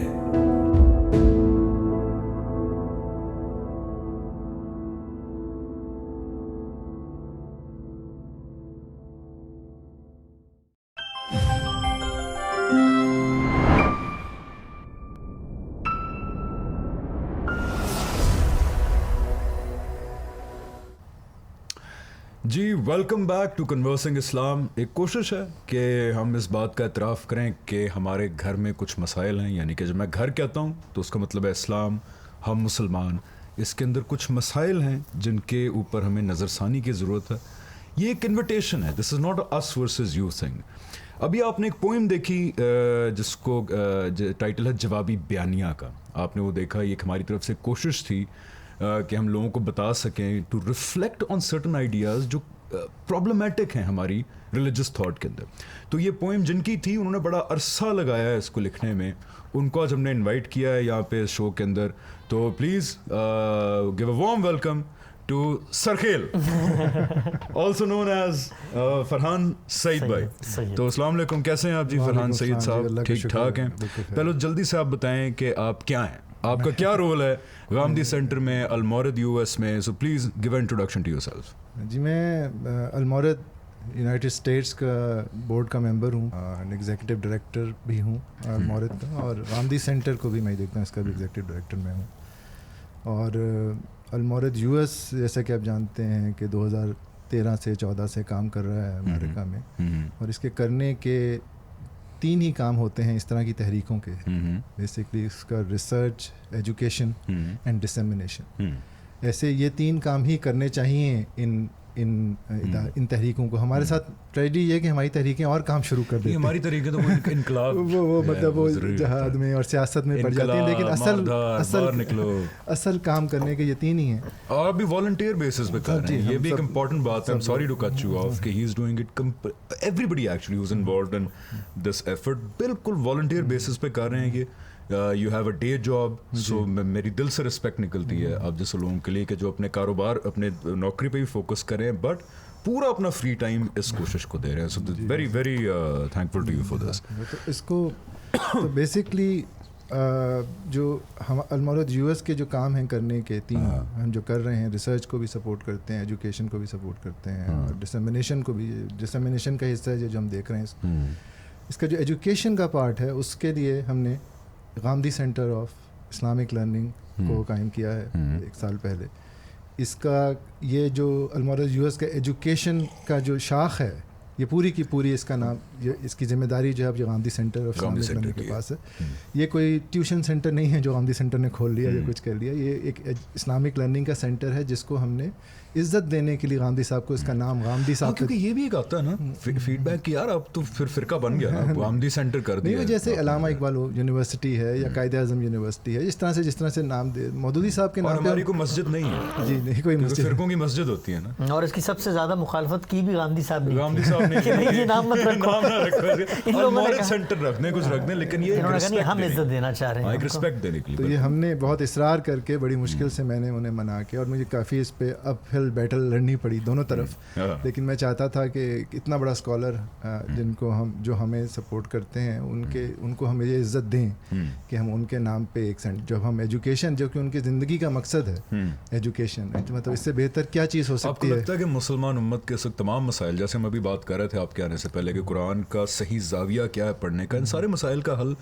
Speaker 1: جی ویلکم بیک ٹو کنورسنگ اسلام. ایک کوشش ہے کہ ہم اس بات کا اعتراف کریں کہ ہمارے گھر میں کچھ مسائل ہیں, یعنی کہ جب میں گھر کہتا ہوں تو اس کا مطلب ہے اسلام, ہم مسلمان. اس کے اندر کچھ مسائل ہیں جن کے اوپر ہمیں نظر ثانی کی ضرورت ہے. یہ ایک انویٹیشن ہے, this is not us versus you thing. ابھی آپ نے ایک پوئم دیکھی جس کو ٹائٹل ہے جوابی بیانیہ کا. آپ نے وہ دیکھا, یہ ایک ہماری طرف سے کوشش تھی کہ ہم لوگوں کو بتا سکیں to reflect on certain ideas جو پرابلمیٹک ہیں ہماری ریلیجس تھاٹ کے اندر. تو یہ پوئم جن کی تھی انہوں نے بڑا عرصہ لگایا ہے اس کو لکھنے میں, ان کو آج ہم نے انوائٹ کیا ہے یہاں پہ شو کے اندر. تو please give a warm welcome to Sarkhail, also known as Farhan Saeed بھائی. تو السلام علیکم, کیسے ہیں آپ جی فرحان سعید صاحب؟ ٹھیک ٹھاک ہیں. پہلے جلدی سے آپ بتائیں کہ آپ کیا ہیں, آپ کا کیا رول ہے غامدی سینٹر میں, المورد یو ایس میں. So please give introduction to yourself.
Speaker 3: جی میں المورد یونائٹڈ اسٹیٹس کا بورڈ کا ممبر ہوں, ایگزیکٹو ڈائریکٹر بھی ہوں المورد کا, اور غامدی سینٹر کو بھی میں دیکھتا ہوں, اس کا بھی ایگزیکٹو ڈائریکٹر میں ہوں. اور المورد یو ایس جیسا کہ آپ جانتے ہیں کہ 2013 سے 14 سے کام کر رہا ہے امریکہ میں, اور اس کے کرنے کے 3 ہی کام ہوتے ہیں اس طرح کی تحریکوں کے. بیسکلی اس کا ریسرچ, ایجوکیشن اینڈ ڈسیمنیشن. ایسے یہ 3 کام ہی کرنے چاہیے ان تحریکوں کو. ہمارے ساتھ ٹریجڈی یہ کہ ہماری تحریکیں اور کام شروع کر دیتی ہیں.
Speaker 1: ہماری طریقے تو انقلاب
Speaker 3: وہ مطلب وہ جہاد میں اور سیاست میں پڑ جاتی ہیں, لیکن اصل کام کرنے کے یہ 3 ہی ہیں.
Speaker 1: اور ابھی والنٹیئر بیسس پہ کر رہے ہیں. یہ بھی ایک امپورٹنٹ بات ہے. I'm sorry to cut you off کہ he is doing it, everybody actually who's involved in this effort بالکل والنٹیئر بیسس پہ کر رہے ہیں. یہ you have a day job, so میری دل سے رسپیکٹ نکلتی ہے آپ جیسے لوگوں کے لیے کہ جو اپنے کاروبار, اپنے نوکری پہ بھی فوکس کریں بٹ پورا اپنا فری ٹائم اس کوشش کو دے رہے ہیں. So very very thankful to you for this.
Speaker 3: تو اس کو بیسکلی جو ہم المورد یو ایس کے جو کام ہیں کرنے کے 3 ہم جو کر رہے ہیں, ریسرچ کو بھی سپورٹ کرتے ہیں, ایجوکیشن کو بھی سپورٹ کرتے ہیں, اور ڈسیمنیشن کو بھی. ڈسیمنیشن کا حصہ ہے جو ہم دیکھ رہے ہیں. اس کا جو ایجوکیشن کا پارٹ ہے اس کے لیے ہم نے Ghamidi centre of Islamic learning کو قائم کیا ہے 1 سال پہلے. اس کا یہ جو المورد یو ایس کا ایجوکیشن کا جو شاخ ہے, یہ پوری کی پوری اس کا نام, اس کی ذمہ داری جو ہے جو Ghamidi centre of Islamic learning کے پاس ہے. یہ کوئی ٹیوشن سینٹر نہیں ہے جو غامدی سینٹر نے کھول لیا یا کچھ کر لیا. یہ ایک اسلامک لرننگ کا سینٹر ہے جس کو ہم نے عزت دینے کے لیے غامدی صاحب کو اس کا نام غامدی صاحب,
Speaker 1: کیونکہ یہ بھی ایک آتا ہے نا فیڈ بیک کہ یار اب تو پھر فرقہ بن گیا نا, غامدی سینٹر کر دیا.
Speaker 3: نہیں, جیسے علامہ اقبال یونیورسٹی ہے یا قائد اعظم یونیورسٹی ہے, جس طرح سے نام دے مودودی صاحب کے نام.
Speaker 1: ہماری کوئی مسجد نہیں ہے.
Speaker 3: جی نہیں, کوئی مسجد,
Speaker 1: فرقوں کی مسجد ہوتی ہے نا.
Speaker 2: اور اس کی سب سے زیادہ مخالفت کی بھی غامدی صاحب نے.
Speaker 1: غامدی صاحب نے
Speaker 2: یہ نام مت رکھو,
Speaker 1: المورد سینٹر رکھنے کچھ رکھنے, لیکن یہ
Speaker 2: ہم عزت دینا چاہ رہے ہیں,
Speaker 1: ایک رسپیکٹ دینے کے لیے.
Speaker 3: تو یہ ہم نے بہت اصرار کر کے بڑی مشکل سے میں نے انہیں منا کے, اور مجھے کافی اس پہ اپ ہل بیٹل لڑنی پڑی دونوں طرف. لیکن میں چاہتا تھا کہ اتنا بڑا اسکالر جن کو ہم جو ہمیں سپورٹ کرتے ہیں ان کو ہم یہ عزت دیں کہ ہم ان کے نام پہ ایک سینٹ, جب ہم ایجوکیشن جو کہ ان کی زندگی کا مقصد ہے ایجوکیشن, مطلب اس سے بہتر کیا چیز ہو سکتی ہے.
Speaker 1: آپ کو لگتا ہے کہ مسلمان امت کے تمام مسائل جیسے ہم ابھی بات کہہ رہے تھے آپ کے آنے سے پہلے کہ قرآن کا صحیح زاویہ کیا ہے پڑھنے کا, ان سارے مسائل کا حل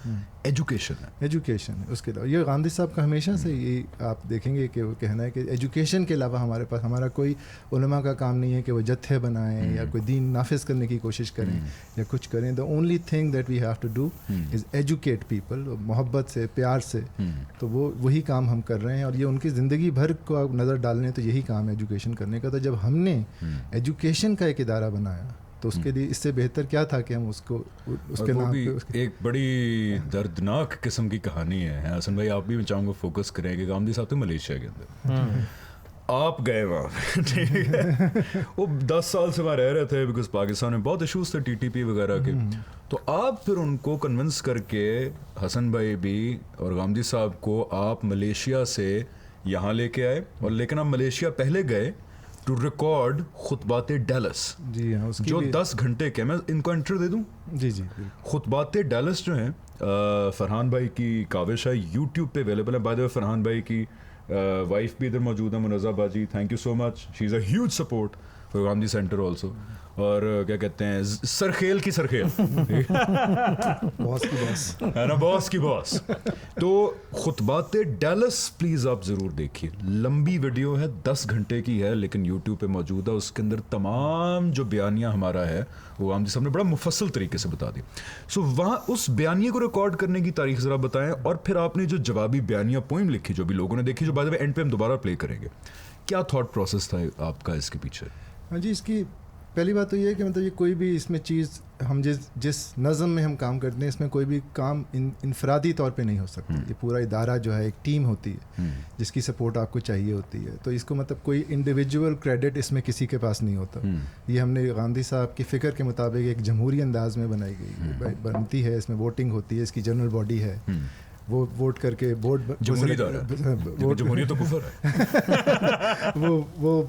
Speaker 1: ایجوکیشن ہے.
Speaker 3: ایجوکیشن ہے. اس کے علاوہ یہ گاندھی صاحب کا ہمیشہ سے یہ آپ دیکھیں گے کہ وہ کہنا ہے کہ ایجوکیشن کے علاوہ ہمارے پاس ہمارا کوئی علماء کا کام نہیں ہے کہ وہ جتھے بنائیں یا کوئی دین نافذ کرنے کی کوشش کریں یا کچھ کریں. The only thing that we have to do is educate people, محبت سے, پیار سے. تو وہی کام ہم کر رہے ہیں, اور یہ ان کی زندگی بھر کو نظر ڈالنے تو یہی کام ہے ایجوکیشن کرنے کا. تو جب ہم نے ایجوکیشن کا ایک ادارہ بنایا تو اس کے لیے اس سے بہتر کیا تھا کہ ہم اس کو اس کے نام پہ.
Speaker 1: ایک بڑی دردناک قسم کی کہانی ہے حسن بھائی, آپ بھی میں چاہوں گا فوکس کریں کہ گاندھی صاحب تھے ملیشیا کے اندر, آپ گئے وہاں, ٹھیک ہے, وہ 10 سال سے وہاں رہ رہے تھے بیکاز پاکستان میں بہت ایشوز تھے ٹی ٹی پی وغیرہ کے. تو آپ پھر ان کو کنونس کر کے حسن بھائی بھی اور گاندھی صاحب کو آپ ملیشیا سے یہاں لے کے آئے, اور لیکن آپ ملیشیا پہلے گئے ٹو ریکارڈ خطبات ڈیلس.
Speaker 3: جی ہاں,
Speaker 1: جو 10 گھنٹے کے, میں ان کو انٹر دے دوں.
Speaker 3: جی جی,
Speaker 1: خطبات ڈیلس جو ہیں فرحان بھائی کی کاوش ہے, یوٹیوب پہ اویلیبل ہے. بائی دا وے فرحان بھائی کی وائف بھی ادھر موجود ہے, منزہ باجی, thank you so much, she is a huge support for Gandhi centre also. اور کیا کہتے ہیں, سرخیل کی سرخیل,
Speaker 3: باس کی باس
Speaker 1: ہے نا, باس کی باس. تو خطبات ڈیلس پلیز آپ ضرور دیکھیے, لمبی ویڈیو ہے, 10 گھنٹے کی ہے, لیکن یوٹیوب پہ موجود ہے. اس کے اندر تمام جو بیانیہ ہمارا ہے وہ گاندھی صاحب نے بڑا مفصل طریقے سے بتا دی. سو وہاں اس بیانیے کو ریکارڈ کرنے کی تاریخ ذرا بتائیں, اور پھر آپ نے جو جوابی بیانیہ پوئم لکھی جو بھی لوگوں نے دیکھی, جو بعد میں اینڈ پہ ہم دوبارہ پلے کریں گے, کیا تھاٹ پروسیس تھا آپ کا اس کے پیچھے؟
Speaker 3: ہاں جی, اس کی پہلی بات تو یہ ہے کہ مطلب یہ کوئی بھی اس میں چیز ہم جس نظم میں ہم کام کرتے ہیں اس میں کوئی بھی کام انفرادی طور پہ نہیں ہو سکتا. یہ پورا ادارہ جو ہے ایک ٹیم ہوتی ہے جس کی سپورٹ آپ کو چاہیے ہوتی ہے. تو اس کو مطلب کوئی انڈیویجول کریڈٹ اس میں کسی کے پاس نہیں ہوتا. یہ ہم نے گاندھی صاحب کی فکر کے مطابق ایک جمہوری انداز میں بنائی گئی بنتی ہے. اس میں ووٹنگ ہوتی ہے, اس کی جنرل باڈی ہے, وہ ووٹ کر کے بورڈ
Speaker 1: جمہوریت تو کفر ہے,
Speaker 3: وہ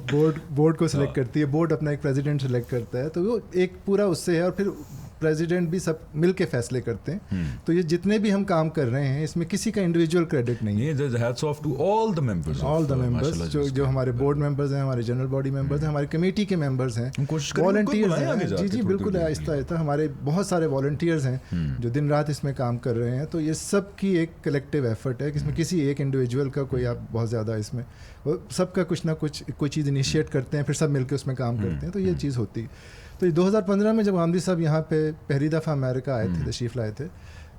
Speaker 3: بورڈ کو سلیکٹ کرتی ہے. بورڈ اپنا ایک پریزیڈنٹ سلیکٹ کرتا ہے, تو وہ ایک پورا اس سے ہے, اور پھر پریزیڈنٹ بھی سب مل کے فیصلے کرتے ہیں. تو یہ جتنے بھی ہم کام کر رہے ہیں اس میں کسی کا انڈیویجول کریڈٹ نہیں ہے.
Speaker 1: Hats off to all the members
Speaker 3: جو ہمارے بورڈ ممبرز ہیں, ہمارے جنرل باڈی ممبرز ہیں, ہماری کمیٹی کے ممبرز ہیں, والنٹیئرز ہیں. جی جی بالکل, آہستہ آہستہ ہمارے بہت سارے والنٹیئرز ہیں جو دن رات اس میں کام کر رہے ہیں. تو یہ سب کی ایک کلیکٹیو ایفرٹ ہے کہ اس میں کسی ایک انڈیویجول کا کوئی آپ بہت زیادہ اس میں سب کا کچھ نہ کچھ کوئی چیز انیشیٹ کرتے ہیں, پھر سب مل کے اس میں کام کرتے ہیں. تو یہ چیز ہوتی ہے. تو 2015 میں جب گاندھی صاحب یہاں پہ پہلی دفعہ امریکہ آئے تھے, تشریف لائے تھے,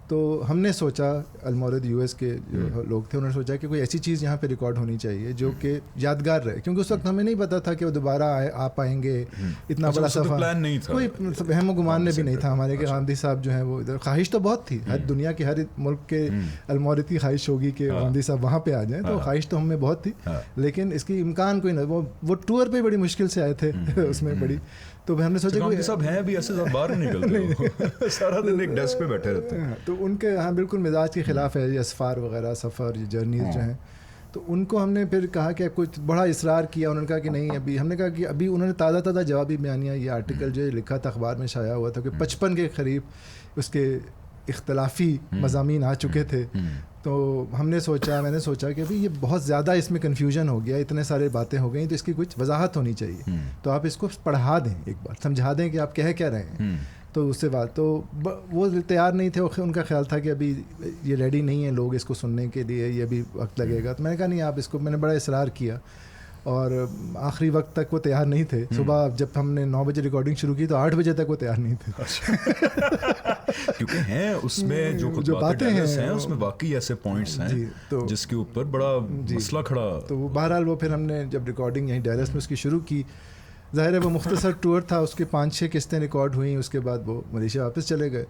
Speaker 3: تو ہم نے سوچا, المورد یو ایس کے جو لوگ تھے انہوں نے سوچا کہ کوئی ایسی چیز یہاں پہ ریکارڈ ہونی چاہیے جو کہ یادگار رہے, کیونکہ اس وقت ہمیں نہیں پتا تھا کہ وہ دوبارہ آ پائیں گے. اتنا بڑا سفر کوئی ہم و گمان میں بھی نہیں تھا ہمارے کہ گاندھی صاحب جو ہیں وہ ادھر. خواہش تو بہت تھی, ہر دنیا کے ہر ملک کے المورد کی خواہش ہوگی کہ گاندھی صاحب وہاں پہ آ جائیں, تو خواہش تو ہم میں بہت تھی, لیکن اس کی امکان کوئی نہ. وہ ٹور پہ بڑی مشکل سے آئے تھے اس میں بڑی. تو ہم نے سوچا
Speaker 1: کہ سب ہیں بھی ایسے باہر نکلتے سارا دن ایک ڈیسک پہ بیٹھے رہتے ہیں.
Speaker 3: تو ان کے ہاں بالکل مزاج کے خلاف ہے یہ اسفار وغیرہ, سفر, یہ جرنیز جو ہیں. تو ان کو ہم نے پھر کہا کہ کچھ بڑا اصرار کیا, انہوں نے کہا کہ نہیں ابھی. ہم نے کہا کہ ابھی انہوں نے تازہ جوابی بیانیہ, یہ آرٹیکل جو لکھا تھا اخبار میں شائع ہوا تھا کہ 55 کے قریب اس کے اختلافی مضامین آ چکے تھے. تو میں نے سوچا کہ ابھی یہ بہت زیادہ اس میں کنفیوژن ہو گیا, اتنے سارے باتیں ہو گئیں, تو اس کی کچھ وضاحت ہونی چاہیے. تو آپ اس کو پڑھا دیں, ایک بار سمجھا دیں کہ آپ کہہ کیا رہے ہیں. تو اس سے بات تو وہ تیار نہیں تھے. ان کا خیال تھا کہ ابھی یہ ریڈی نہیں ہیں لوگ اس کو سننے کے لیے, یہ بھی وقت لگے گا. تو میں نے کہا نہیں, آپ اس کو, میں نے بڑا اصرار کیا, اور آخری وقت تک وہ تیار نہیں تھے. صبح جب ہم نے 9 بجے ریکارڈنگ شروع کی تو 8 بجے تک وہ تیار نہیں تھے.
Speaker 1: کیونکہ ہیں اس میں جو باتیں ہیں اس میں واقعی ایسے پوائنٹس ہیں جس کے اوپر بڑا مسئلہ کھڑا.
Speaker 3: تو بہرحال وہ پھر ہم نے جب ریکارڈنگ یہیں ڈیلس میں اس کی شروع کی, ظاہر ہے وہ مختصر ٹور تھا, اس کے 5-6 قسطیں ریکارڈ ہوئیں. اس کے بعد وہ ملیشیا واپس چلے گئے.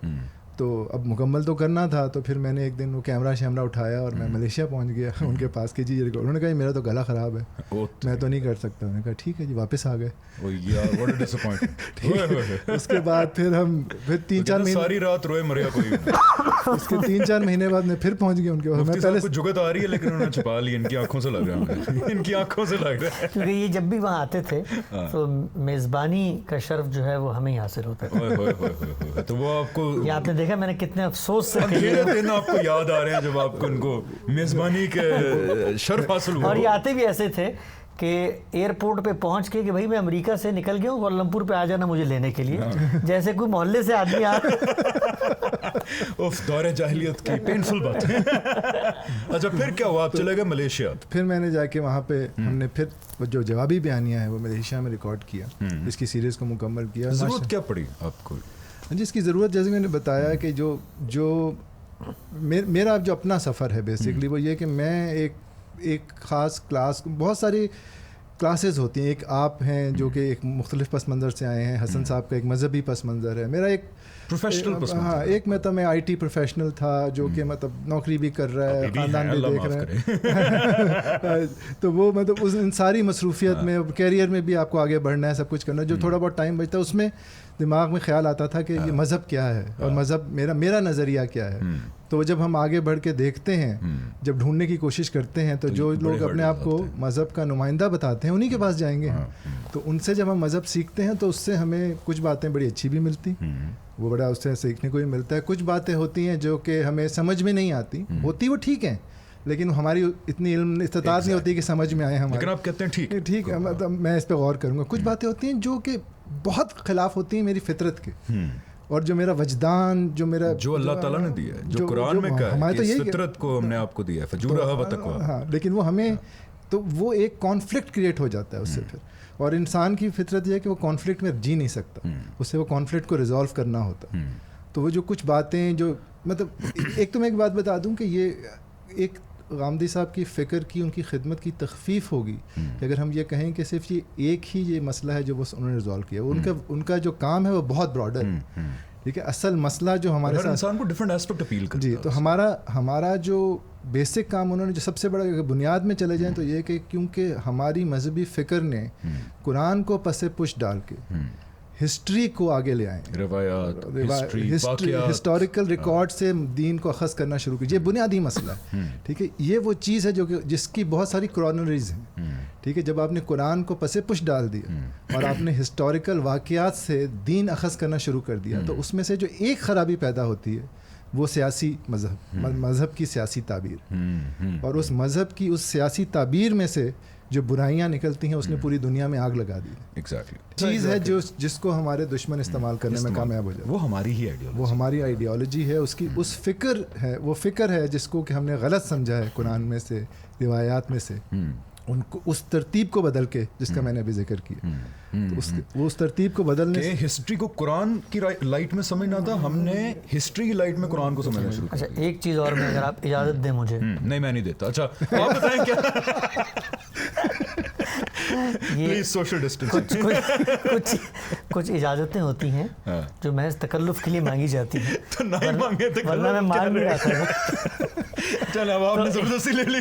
Speaker 3: تو اب مکمل تو کرنا تھا, تو پھر میں نے ایک دن وہ کیمرہ اٹھایا اور میں ملیشیا پہنچ گیا ان کے پاس کہ جی یہ ریکارڈ. انہوں نے کہا میرا تو گلا خراب ہے, میں تو نہیں کر سکتا. میں نے کہا ٹھیک ہے جی, واپس آ گئے. اس کے بعد پھر ہم 3-4 مہینے
Speaker 1: ساری رات روئے مریا کوئی.
Speaker 3: اس کے 3-4 مہینے بعد میں پھر پہنچ گیا ان کے پاس. میں پہلے
Speaker 1: جگت آ رہی ہے لیکن انہوں نے چھپا لی, ان کی آنکھوں سے لگ رہا ہے, ان کی آنکھوں سے لگ رہا ہے.
Speaker 2: کیونکہ یہ جب بھی وہاں آتے تھے تو میزبانی کا شرف جو ہے وہ ہمیں ہی حاصل ہوتا تھا.
Speaker 1: تو وہ آپ کو,
Speaker 2: یہ آپ نے دیکھا, میں نے کتنے افسوس سے
Speaker 1: دن آپ کو یاد آ رہے ہیں جب آپ کو ان کو میزبانی کے شرف حاصل ہوا.
Speaker 2: اور یہ آتے بھی ایسے تھے کہ ایئرپورٹ پہ پہنچ کے کہ بھائی میں امریکہ سے نکل گیا ہوں، کوالالمپور پہ آ جانا مجھے لینے کے لیے، جیسے کوئی محلے سے آدمی
Speaker 1: دور جاہلیت کی پینفل بات ہے. اچھا پھر کیا ہوا؟ آپ چلے گئے ملیشیا.
Speaker 3: پھر میں نے جا کے وہاں پہ ہم نے پھر جو جوابی بیانیہ ہے وہ ملیشیا میں ریکارڈ کیا، اس کی سیریز کو مکمل کیا.
Speaker 1: ضرورت کیا پڑی آپ کو؟
Speaker 3: جس کی ضرورت جیسے میں نے بتایا کہ جو میرا جو اپنا سفر ہے بیسکلی وہ یہ کہ میں ایک خاص کلاس، بہت ساری کلاسز ہوتی ہیں. ایک آپ ہیں جو کہ ایک مختلف پس منظر سے آئے ہیں، حسن صاحب کا ایک مذہبی پس منظر ہے، میرا ایک
Speaker 1: پروفیشنل پس منظر.
Speaker 3: ہاں ایک میں آئی ٹی پروفیشنل تھا جو کہ مطلب نوکری بھی کر رہا ہے، خاندان بھی دیکھ رہا ہے. تو وہ مطلب ان ساری مصروفیت میں کیریئر میں بھی آپ کو آگے بڑھنا ہے، سب کچھ کرنا ہے. جو تھوڑا بہت ٹائم بچتا ہے اس میں دماغ میں خیال آتا تھا کہ یہ مذہب کیا ہے اور مذہب میرا نظریہ کیا ہے. تو جب ہم آگے بڑھ کے دیکھتے ہیں، جب ڈھونڈنے کی کوشش کرتے ہیں، تو جو لوگ اپنے آپ کو مذہب کا نمائندہ بتاتے ہیں انہی کے پاس جائیں گے. تو ان سے جب ہم مذہب سیکھتے ہیں تو اس سے ہمیں کچھ باتیں بڑی اچھی بھی ملتی، وہ بڑا اس سے سیکھنے کو بھی ملتا ہے. کچھ باتیں ہوتی ہیں جو کہ ہمیں سمجھ میں نہیں آتی، ہوتی وہ ٹھیک ہیں لیکن ہماری اتنی علم استطاعت نہیں ہوتی کہ سمجھ میں آئے ہمارے.
Speaker 1: لیکن آپ کہتے ہیں
Speaker 3: ٹھیک ہے، مطلب میں اس پہ غور کروں گا. کچھ باتیں ہوتی ہیں جو کہ بہت خلاف ہوتی ہیں میری فطرت کے، اور جو میرا وجدان، جو
Speaker 1: اللہ تعالیٰ نے دیا ہے، جو قرآن میں کہا ہے کہ اس فطرت کو ہم نے آپ کو دیا ہے، فجورہا وتقویٰ.
Speaker 3: ہاں لیکن وہ ہمیں تو وہ ایک کانفلکٹ کریٹ ہو جاتا ہے اس سے پھر. اور انسان کی فطرت یہ ہے کہ وہ کانفلکٹ میں جی نہیں سکتا، اس سے وہ کانفلکٹ کو ریزالو کرنا ہوتا. تو وہ جو کچھ باتیں جو مطلب ایک تو میں ایک بات بتا دوں کہ یہ ایک غامدی صاحب کی فکر کی، ان کی خدمت کی تخفیف ہوگی کہ اگر ہم یہ کہیں کہ صرف یہ ایک ہی یہ مسئلہ ہے جو انہوں نے ریزالو کیا. ان کا جو کام ہے وہ بہت براڈر ہے. ٹھیک ہے، اصل مسئلہ جو ہمارے ساتھ
Speaker 1: انسان کو ڈفرینٹ ایسپیکٹ اپیل کرتا ہے.
Speaker 3: جی، تو ہمارا جو بیسک کام انہوں نے جو سب سے بڑا بنیاد میں چلے جائیں تو یہ کہ کیونکہ ہماری مذہبی فکر نے قرآن کو پس پش ڈال کے ہسٹری کو آگے لے آئیں،
Speaker 1: روایات،
Speaker 3: ہسٹوریکل ریکارڈ سے دین کو اخذ کرنا شروع کیجیے. بنیادی مسئلہ ہے. ٹھیک ہے، یہ وہ چیز ہے جو کہ جس کی بہت ساری کرونریز ہیں. ٹھیک ہے، جب آپ نے قرآن کو پس پش ڈال دیا اور آپ نے ہسٹوریکل واقعات سے دین اخذ کرنا شروع کر دیا تو اس میں سے جو ایک خرابی پیدا ہوتی ہے وہ سیاسی مذہب کی سیاسی تعبیر. اور اس مذہب کی اس سیاسی تعبیر میں سے جو برائیاں نکلتی ہیں اس نے پوری دنیا میں آگ لگا دی.
Speaker 1: ایگزیکٹلی
Speaker 3: چیز ہے جس کو ہمارے دشمن استعمال کرنے میں کامیاب ہو جائے.
Speaker 1: وہ ہماری ہی آئیڈیالوجی،
Speaker 3: وہ ہماری آئیڈیالوجی ہے، اس کی اس فکر ہے، وہ فکر ہے جس کو کہ ہم نے غلط سمجھا ہے قرآن میں سے، روایات میں سے. ان کو اس ترتیب کو بدل کے جس کا میں نے ابھی ذکر کیا، تو وہ اس ترتیب کو بدلنے
Speaker 1: کہ ہسٹری کو قرآن کی لائٹ میں سمجھنا تھا، ہم نے ہسٹری کی لائٹ میں قرآن کو سمجھنا شروع کیا.
Speaker 2: اچھا ایک چیز اور میں اگر آپ اجازت دیں مجھے.
Speaker 1: نہیں میں نہیں دیتا. اچھا آپ بتائیں کیا
Speaker 2: کچھ اجازتیں ہوتی ہیں جو محض تکلف کے لیے مانگی جاتی ہیں،
Speaker 1: تو نہ مانگے
Speaker 2: ورنہ میں مان نہیں رہا تھا.
Speaker 1: چل اب آپ نے زبردستی لے لی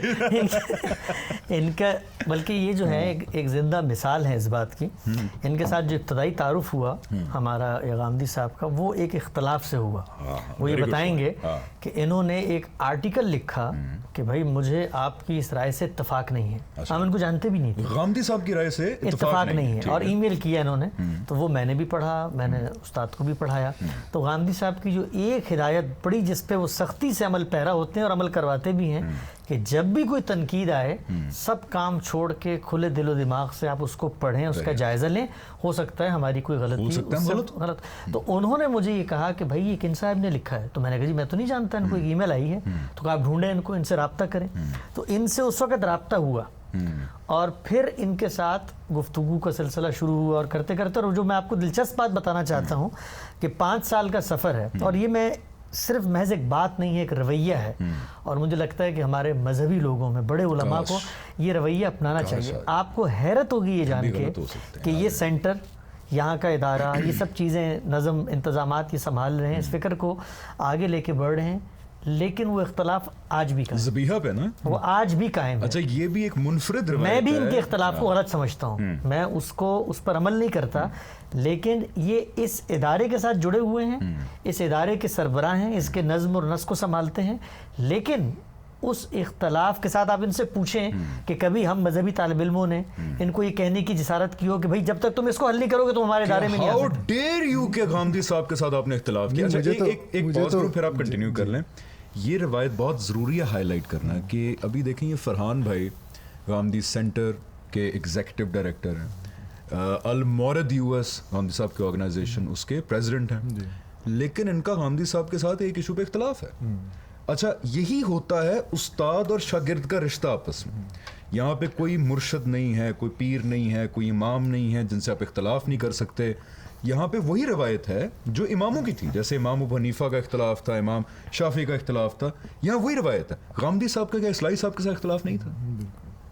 Speaker 2: ان کا. بلکہ یہ جو ہے ایک زندہ مثال ہے اس بات کی. ان کے ساتھ جو ابتدائی تعارف ہوا ہمارا غامدی صاحب کا، وہ ایک اختلاف سے ہوا. وہ یہ بتائیں گے کہ انہوں نے ایک آرٹیکل لکھا کہ بھائی مجھے آپ کی اس رائے سے اتفاق نہیں ہے. ہم ان کو جانتے بھی نہیں تھے،
Speaker 1: غامدی صاحب کی رائے سے
Speaker 2: اتفاق نہیں ہے. اور ای میل کیا انہوں نے، تو وہ میں نے بھی پڑھا، میں نے استاد کو بھی پڑھایا. تو غامدی صاحب کی جو ایک ہدایت پڑی جس پہ وہ سختی سے عمل پیرا ہوتے ہیں اور عمل کرواتے بھی ہیں کہ جب بھی کوئی تنقید آئے سب کام چھوڑ کے کھلے دل و دماغ سے آپ اس کو پڑھیں، اس کا جائزہ لیں. ہو سکتا ہے ہماری کوئی غلط. تو انہوں نے مجھے یہ کہا کہ بھائی یہ کن صاحب نے لکھا ہے. تو میں نے کہا جی میں تو نہیں جانتا، ان کو ایک ای میل آئی ہے. تو آپ ڈھونڈیں ان کو، ان سے رابطہ کریں. تو ان سے اس وقت رابطہ ہوا اور پھر ان کے ساتھ گفتگو کا سلسلہ شروع ہوا اور کرتے کرتے. اور جو میں آپ کو دلچسپ بات بتانا چاہتا ہوں کہ 5 سال کا سفر ہے، اور یہ میں صرف محض ایک بات نہیں ہے، ایک رویہ ہے. اور مجھے لگتا ہے کہ ہمارے مذہبی لوگوں میں بڑے علماء کو یہ رویہ اپنانا چاہیے. آپ کو حیرت ہوگی یہ جان کے کہ یہ سینٹر، یہاں کا ادارہ، یہ سب چیزیں، نظم انتظامات یہ سنبھال رہے ہیں، اس فکر کو آگے لے کے بڑھ رہے ہیں، لیکن وہ اختلاف آج بھی قائم ہے.
Speaker 1: ذبیحہ پہ نا
Speaker 2: وہ آج بھی قائم ہے.
Speaker 1: اچھا یہ بھی ایک منفرد روایت ہے.
Speaker 2: میں بھی ان کے اختلاف کو غلط سمجھتا ہوں، میں اس پر عمل نہیں کرتا، لیکن یہ اس ادارے کے ساتھ جڑے ہوئے ہیں، اس ادارے کے سربراہ ہیں، اس کے نظم اور نسق کو سنبھالتے ہیں. لیکن اس اختلاف کے ساتھ آپ ان سے پوچھیں کہ کبھی ہم مذہبی طالب علموں نے ان کو یہ کہنے کی جسارت کی ہو کہ بھائی جب تک تم اس کو حل نہیں کرو گے تم ہمارے ادارے میں نہیں آ سکتے.
Speaker 1: How dare you کہ غامدی صاحب کے ساتھ آپ نے اختلاف کیا. ایک پاز کرو پھر آپ کنٹینیو کر لیں. یہ روایت بہت ضروری ہے ہائی لائٹ کرنا کہ ابھی دیکھیں یہ فرحان بھائی غامدی سینٹر کے ایگزیکٹو ڈائریکٹر ہیں, المورد US غامدی صاحب کی آرگنائزیشن اس کے پریزیڈنٹ ہیں, لیکن ان کا غامدی صاحب کے ساتھ ایک ایشو پہ اختلاف ہے. اچھا یہی ہوتا ہے استاد اور شاگرد کا رشتہ آپس میں. یہاں پہ کوئی مرشد نہیں ہے, کوئی پیر نہیں ہے, کوئی امام نہیں ہے جن سے آپ اختلاف نہیں کر سکتے. یہاں پہ وہی روایت ہے جو اماموں کی تھی, جیسے امام ابو حنیفہ کا اختلاف تھا, امام شافعی کا اختلاف تھا, یہاں وہی روایت ہے. غامدی صاحب کا کیا اصلاحی صاحب کے ساتھ اختلاف نہیں تھا؟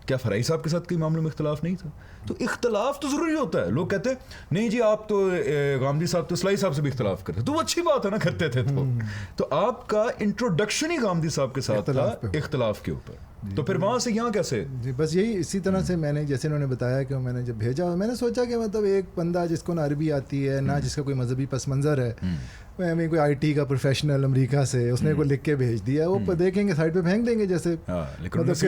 Speaker 1: کیا فرائی صاحب کے ساتھ کئی معاملوں میں اختلاف نہیں تھا؟ تو اختلاف تو ضروری ہوتا ہے. لوگ کہتے ہیں نہیں جی آپ تو غامدی صاحب تو اصلاحی صاحب سے بھی اختلاف کرتے, تو وہ اچھی بات ہے نا, کرتے تھے تو آپ کا انٹروڈکشن ہی غامدی صاحب کے ساتھ تھا اختلاف کے اوپر, تو پھر وہاں سے یہاں کیسے؟
Speaker 3: جی بس یہی اسی طرح سے میں نے جیسے انہوں نے بتایا کہ میں نے جب بھیجا میں نے سوچا کہ مطلب ایک بندہ جس کو نہ عربی آتی ہے نہ جس کا کوئی مذہبی پس منظر ہے, میں کوئی IT کا پروفیشنل امریکہ سے اس نے کوئی لکھ کے بھیج دیا, وہ دیکھیں گے سائڈ پہ پھینک دیں گے جیسے. مطلب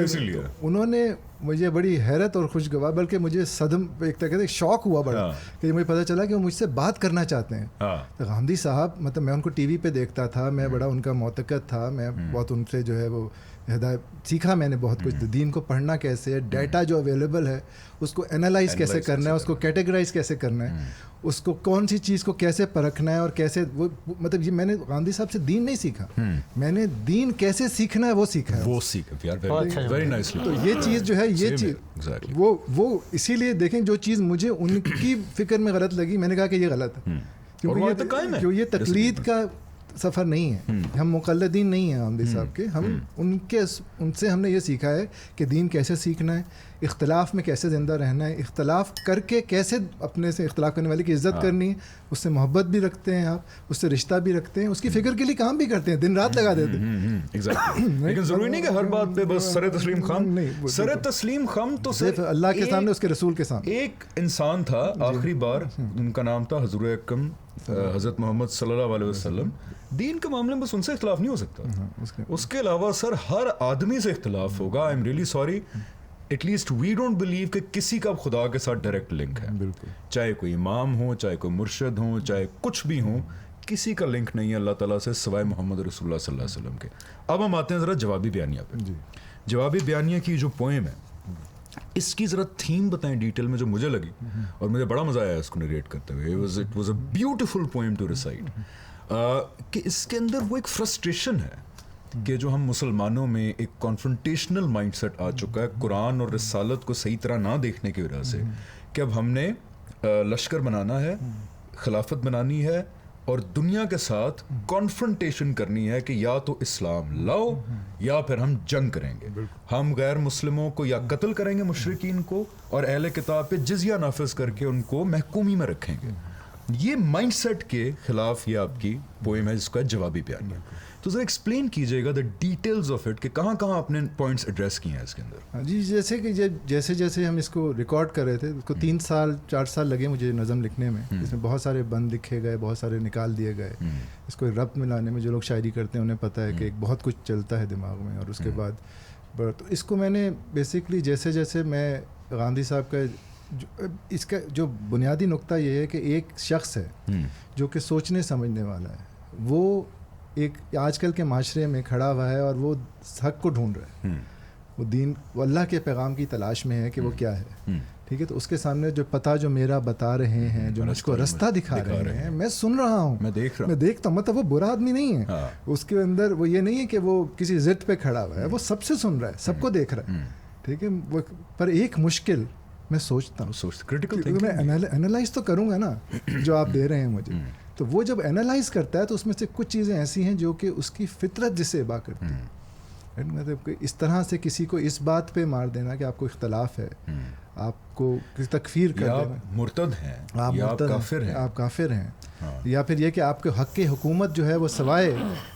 Speaker 3: انہوں نے مجھے بڑی حیرت اور خوشگوار بلکہ مجھے صدم ایک طرح سے شوق ہوا بڑا کہ مجھے پتہ چلا کہ وہ مجھ سے بات کرنا چاہتے ہیں. تو غامدی صاحب مطلب میں ان کو ٹی وی پہ دیکھتا تھا, میں بڑا ان کا معتقد تھا, میں بہت ان سے جو ہے وہ ہدایت سیکھا میں نے بہت کچھ. دین کو پڑھنا کیسے ہے, ڈیٹا جو اویلیبل ہے اس کو انالائز کیسے کرنا ہے, اس کو کیٹیگرائز کیسے کرنا ہے, اس کو کون سی چیز کو کیسے پرکھنا ہے اور کیسے وہ مطلب یہ میں نے غامدی صاحب سے دین نہیں سیکھا, میں نے دین کیسے سیکھنا ہے وہ سیکھا ہے.
Speaker 1: وہ سیکھا ویری نائسلی.
Speaker 3: تو یہ چیز جو ہے یہ چیز وہ اسی لیے دیکھیں جو چیز مجھے ان کی فکر میں غلط لگی میں نے کہا کہ یہ غلط ہے, کیونکہ یہ تقلید کا سفر نہیں ہے, ہم مقلدین نہیں ہیں غامدی صاحب کے, ہم ان سے ہم نے یہ سیکھا ہے کہ دین کیسے سیکھنا ہے, اختلاف میں کیسے زندہ رہنا ہے, اختلاف کر کے کیسے اپنے سے اختلاف کرنے والے کی عزت کرنی ہے, اس سے محبت بھی رکھتے ہیں آپ, اس سے رشتہ بھی رکھتے ہیں, اس کی فکر کے لیے کام بھی کرتے ہیں, دن رات لگا دیتے ہیں.
Speaker 1: لیکن ضروری نہیں کہ ہر بات پہ بس سر تسلیم خم. سر تسلیم خم تو صرف
Speaker 3: اللہ کے سامنے, اس کے رسول کے سامنے.
Speaker 1: ایک انسان تھا آخری بار, ان کا نام تھا حضور اکرم حضرت محمد صلی اللہ علیہ وسلم. دین کے معاملے میں بس ان سے اختلاف نہیں ہو سکتا, اس کے علاوہ سر ہر آدمی سے اختلاف ہوگا. I am really sorry, at least we don't believe کہ کسی کا خدا کے ساتھ ڈائریکٹ لنک ہے. بالکل, چاہے کوئی امام ہو, چاہے کوئی مرشد ہو, چاہے کچھ بھی ہو, کسی کا لنک نہیں ہے اللہ تعالیٰ سے سوائے محمد رسول اللہ صلی اللہ علیہ وسلم کے. اب ہم آتے ہیں ذرا جوابی بیانیہ پہ. جوابی بیانیہ کی جو پوئم ہے اس کی ذرا تھیم بتائیں ڈیٹیل میں جو مجھے لگی, اور مجھے بڑا مزہ آیا اس کو نریٹ کرتے ہوئے. It was a beautiful poem to recite, کہ اس کے اندر وہ ایک فرسٹریشن ہے کہ جو ہم مسلمانوں میں ایک کانفرنٹیشنل مائنڈ سیٹ آ چکا ہے قرآن اور رسالت کو صحیح طرح نہ دیکھنے کی وجہ سے, کہ اب ہم نے لشکر بنانا ہے, خلافت بنانی ہے, اور دنیا کے ساتھ کانفرنٹیشن کرنی ہے کہ یا تو اسلام لاؤ یا پھر ہم جنگ کریں گے. ہم غیر مسلموں کو یا قتل کریں گے مشرکین کو, اور اہل کتاب پہ جزیہ نافذ کر کے ان کو محکومی میں رکھیں گے. یہ مائنڈ سیٹ کے خلاف یہ آپ کی پوئم ہے جس کا جوابی بیانیہ. تو ذرا ایکسپلین کیجیے گا دا ڈیٹیلز آف اٹ, کہ کہاں کہاں آپ نے پوائنٹس ایڈریس کیے ہیں اس کے اندر.
Speaker 3: جی جیسے کہ جیسے ہم اس کو ریکارڈ کر رہے تھے, اس کو 3-4 سال لگے مجھے نظم لکھنے میں. اس میں بہت سارے بند لکھے گئے, بہت سارے نکال دیے گئے. اس کو ربط میں لانے میں جو لوگ شاعری کرتے ہیں انہیں پتہ ہے کہ بہت کچھ چلتا ہے دماغ میں. اور اس کے بعد تو اس کو میں نے بیسکلی جیسے میں غامدی صاحب کا اس کا جو بنیادی نقطہ یہ ہے کہ ایک شخص ہے جو کہ سوچنے سمجھنے والا ہے, وہ ایک آج کل کے معاشرے میں کھڑا ہوا ہے اور وہ حق کو ڈھونڈ رہا ہے, وہ دین وہ اللہ کے پیغام کی تلاش میں ہے کہ وہ کیا ہے. ٹھیک ہے, تو اس کے سامنے جو پتہ جو میرا بتا رہے ہیں, جو مجھ کو رستہ دکھا رہے ہیں, میں سن رہا ہوں, میں دیکھتا ہوں. مطلب وہ برا آدمی نہیں ہے, اس کے اندر وہ یہ نہیں ہے کہ وہ کسی ضد پہ کھڑا ہوا ہے, وہ سب سے سن رہا ہے, سب کو دیکھ رہا ہے. ٹھیک ہے, وہ پر ایک مشکل میں سوچتا ہوں, میں انالائز تو کروں گا نا جو آپ دے رہے ہیں مجھے. تو وہ جب انالائز کرتا ہے تو اس میں سے کچھ چیزیں ایسی ہیں جو کہ اس کی فطرت جسے ابا کرتی ہے. مطلب کہ اس طرح سے کسی کو اس بات پہ مار دینا کہ آپ کو اختلاف ہے, آپ کو تکفیر کر دینا,
Speaker 1: مرتد ہیں,
Speaker 3: آپ کافر ہیں, یا پھر یہ کہ آپ کے حق کی حکومت جو ہے وہ سوائے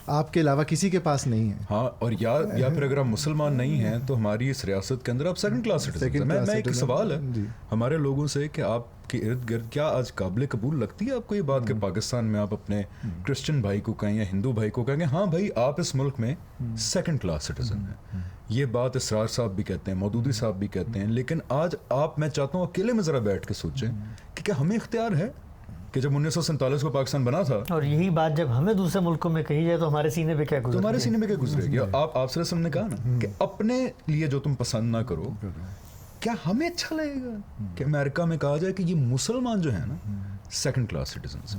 Speaker 3: آپ کے علاوہ کسی کے پاس نہیں ہے.
Speaker 1: ہاں, اور یا پھر اگر آپ مسلمان نہیں ہیں تو ہماری اس ریاست کے اندر آپ سیکنڈ کلاس سٹیزن. میں ایک سوال ہے ہمارے لوگوں سے کہ آپ کے ارد گرد کیا آج قابل قبول لگتی ہے آپ کو یہ بات کہ پاکستان میں آپ اپنے کرسچن بھائی کو کہیں یا ہندو بھائی کو کہیں گے ہاں بھائی آپ اس ملک میں سیکنڈ کلاس سٹیزن ہیں. یہ بات اسرار صاحب بھی کہتے ہیں, مودودی صاحب بھی کہتے ہیں, لیکن آج آپ, میں چاہتا ہوں اکیلے میں ذرا بیٹھ کے سوچیں کہ کیا ہمیں اختیار ہے کہ جب 1947 کو پاکستان بنا تھا,
Speaker 2: اور یہی بات جب ہمیں دوسرے ملکوں میں کہی جائے تو ہمارے سینے پہ کیا گزرے,
Speaker 1: ہمارے سینے میں کیا گزرے گی. آپ صلی اللہ علیہ وسلم نے کہا نا کہ اپنے لیے جو تم پسند نہ کرو
Speaker 4: کیا ہمیں اچھا لگے گا کہ امریکہ میں کہا جائے کہ یہ مسلمان جو ہیں نا سیکنڈ کلاس سٹیزنس،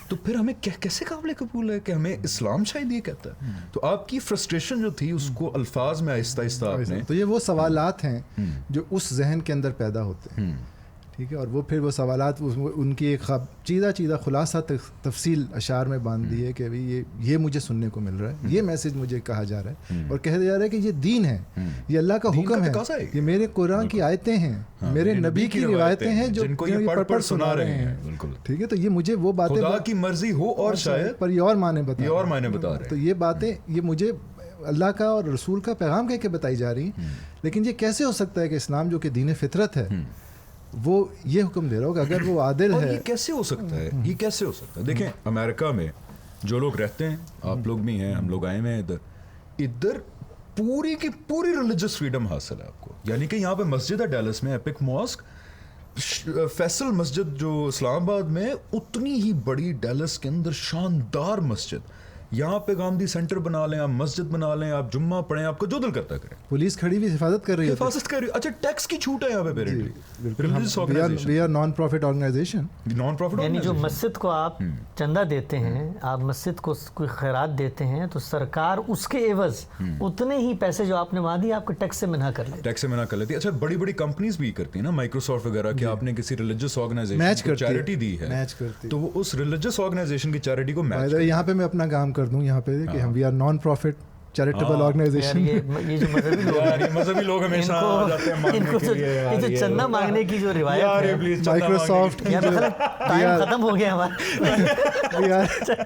Speaker 4: تو پھر ہمیں کیسے قابل قبول ہے کہ ہمیں اسلام شاید یہ کہتا ہے؟ تو آپ کی فرسٹریشن جو تھی اس کو الفاظ میں آہستہ آہستہ آپ نے،
Speaker 3: تو یہ وہ سوالات ہیں جو اس ذہن کے اندر پیدا ہوتے ہیں، ٹھیک ہے، اور وہ پھر وہ سوالات ان کی ایک چیدہ خلاصہ تفصیل اشعار میں باندھ دی ہے کہ بھئی یہ مجھے سننے کو مل رہا ہے، یہ میسج مجھے کہا جا رہا ہے اور کہا جا رہا ہے کہ یہ دین ہے، یہ اللہ کا حکم ہے، یہ میرے قرآن کی آیتیں ہیں، میرے نبی کی روایتیں ہیں جو یہ پڑھ سنا رہے ہیں، ٹھیک ہے، تو یہ مجھے وہ باتیں
Speaker 4: خدا کی مرضی ہو اور شاید
Speaker 3: پر یہ اور معنی بتا
Speaker 4: رہے ہیں،
Speaker 3: تو یہ باتیں یہ مجھے اللہ کا اور رسول کا پیغام کہہ کے بتائی جا رہی ہیں، لیکن یہ کیسے ہو سکتا ہے کہ اسلام جو کہ دین فطرت ہے وہ یہ حکم دے رہا ہو کہ اگر وہ عادل ہے،
Speaker 4: یہ کیسے ہو سکتا ہے؟ یہ کیسے ہو سکتا ہے؟ دیکھیں امریکہ میں جو لوگ رہتے ہیں، آپ لوگ بھی ہیں، ہم لوگ آئے ہوئے ہیں ادھر پوری کی پوری ریلیجس فریڈم حاصل ہے آپ کو، یعنی کہ یہاں پہ مسجد ہے ڈیلس میں، ایپک ماسک، فیصل مسجد جو اسلام آباد میں، اتنی ہی بڑی ڈیلس کے اندر شاندار مسجد، یہاں پہ گاندھی سینٹر بنا لیں، آپ مسجد بنا لیں، آپ جمعہ پڑھیں، آپ کو جو دل کرتا کریں،
Speaker 3: پولیس کھڑی ہوئی حفاظت کر رہی ہے،
Speaker 4: حفاظت کر رہی ہے، اچھا ٹیکس کی چھوٹ ہے یہاں پہ apparently,
Speaker 3: we are non profit organisation,
Speaker 2: یعنی جو مسجد کو آپ چندہ دیتے ہیں، آپ مسجد کو کوئی خیرات دیتے ہیں تو سرکار اس کے عوض اتنے ہی پیسے جو آپ نے وہاں دیے آپ کو ٹیکس سے منع کر لیتی،
Speaker 4: ٹیکس سے منع کر لیتی ہے۔ اچھا بڑی بڑی کمپنیز بھی کرتی ہیں نا، مائکروسافٹ وغیرہ، کہ آپ نے کسی ریلیجس آرگنائزیشن کو چیریٹی دی ہے تو وہ اس ریلیجس آرگنائزیشن کی چیریٹی کو میچ،
Speaker 3: یہاں پہ میں اپنا کام کر دوں، یہاں پہ ہم we are non profit charitable organisation,
Speaker 2: یہ جو
Speaker 4: مذہبی لوگ ہمیشہ جاتے ہیں
Speaker 2: ان کو جو چندہ مانگنے کی جو روایت ہے،
Speaker 3: مائکروسافٹ کی جو
Speaker 2: ٹائم ختم ہو گیا ہمارا،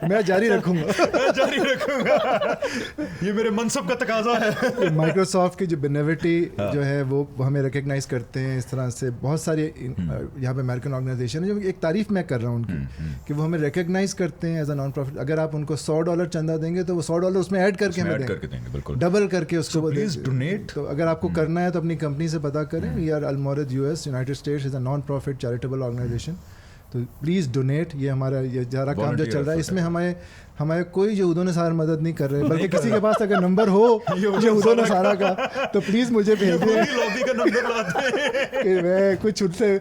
Speaker 3: میں جاری رکھوں گا،
Speaker 4: یہ میرے منصب کا تقاضا ہے۔
Speaker 3: مائکروسافٹ کی جو بینیوٹی جو ہے وہ ہمیں ریکگنائز کرتے ہیں، اس طرح سے بہت سارے یہاں پہ امریکن آرگنائزیشن ہے جو ایک تعریف میں کر رہا ہوں ان کی، کہ وہ ہمیں ریکگنائز کرتے ہیں ایز اے نان پروفٹ، اگر آپ ان کو $100 چندہ دیں گے تو وہ $100 اس میں ایڈ کر کے ہمیں دیں گے، ڈبل کر کے اس کو
Speaker 4: پلیز ڈونیٹ۔
Speaker 3: تو اگر آپ کو کرنا ہے تو اپنی کمپنی سے پتہ کریں، we are Al-Mawrid US United States is a non profit charitable organisation, تو پلیز ڈونیٹ، یہ ہمارا یہ سارا کام جو چل رہا ہے اس میں ہمارے کوئی یہود و نصارہ مدد نہیں کر رہے، بلکہ کسی کے پاس اگر نمبر ہو یہود و نصارہ کا تو پلیز مجھے بھیج دیں کہ میں کچھ ان سے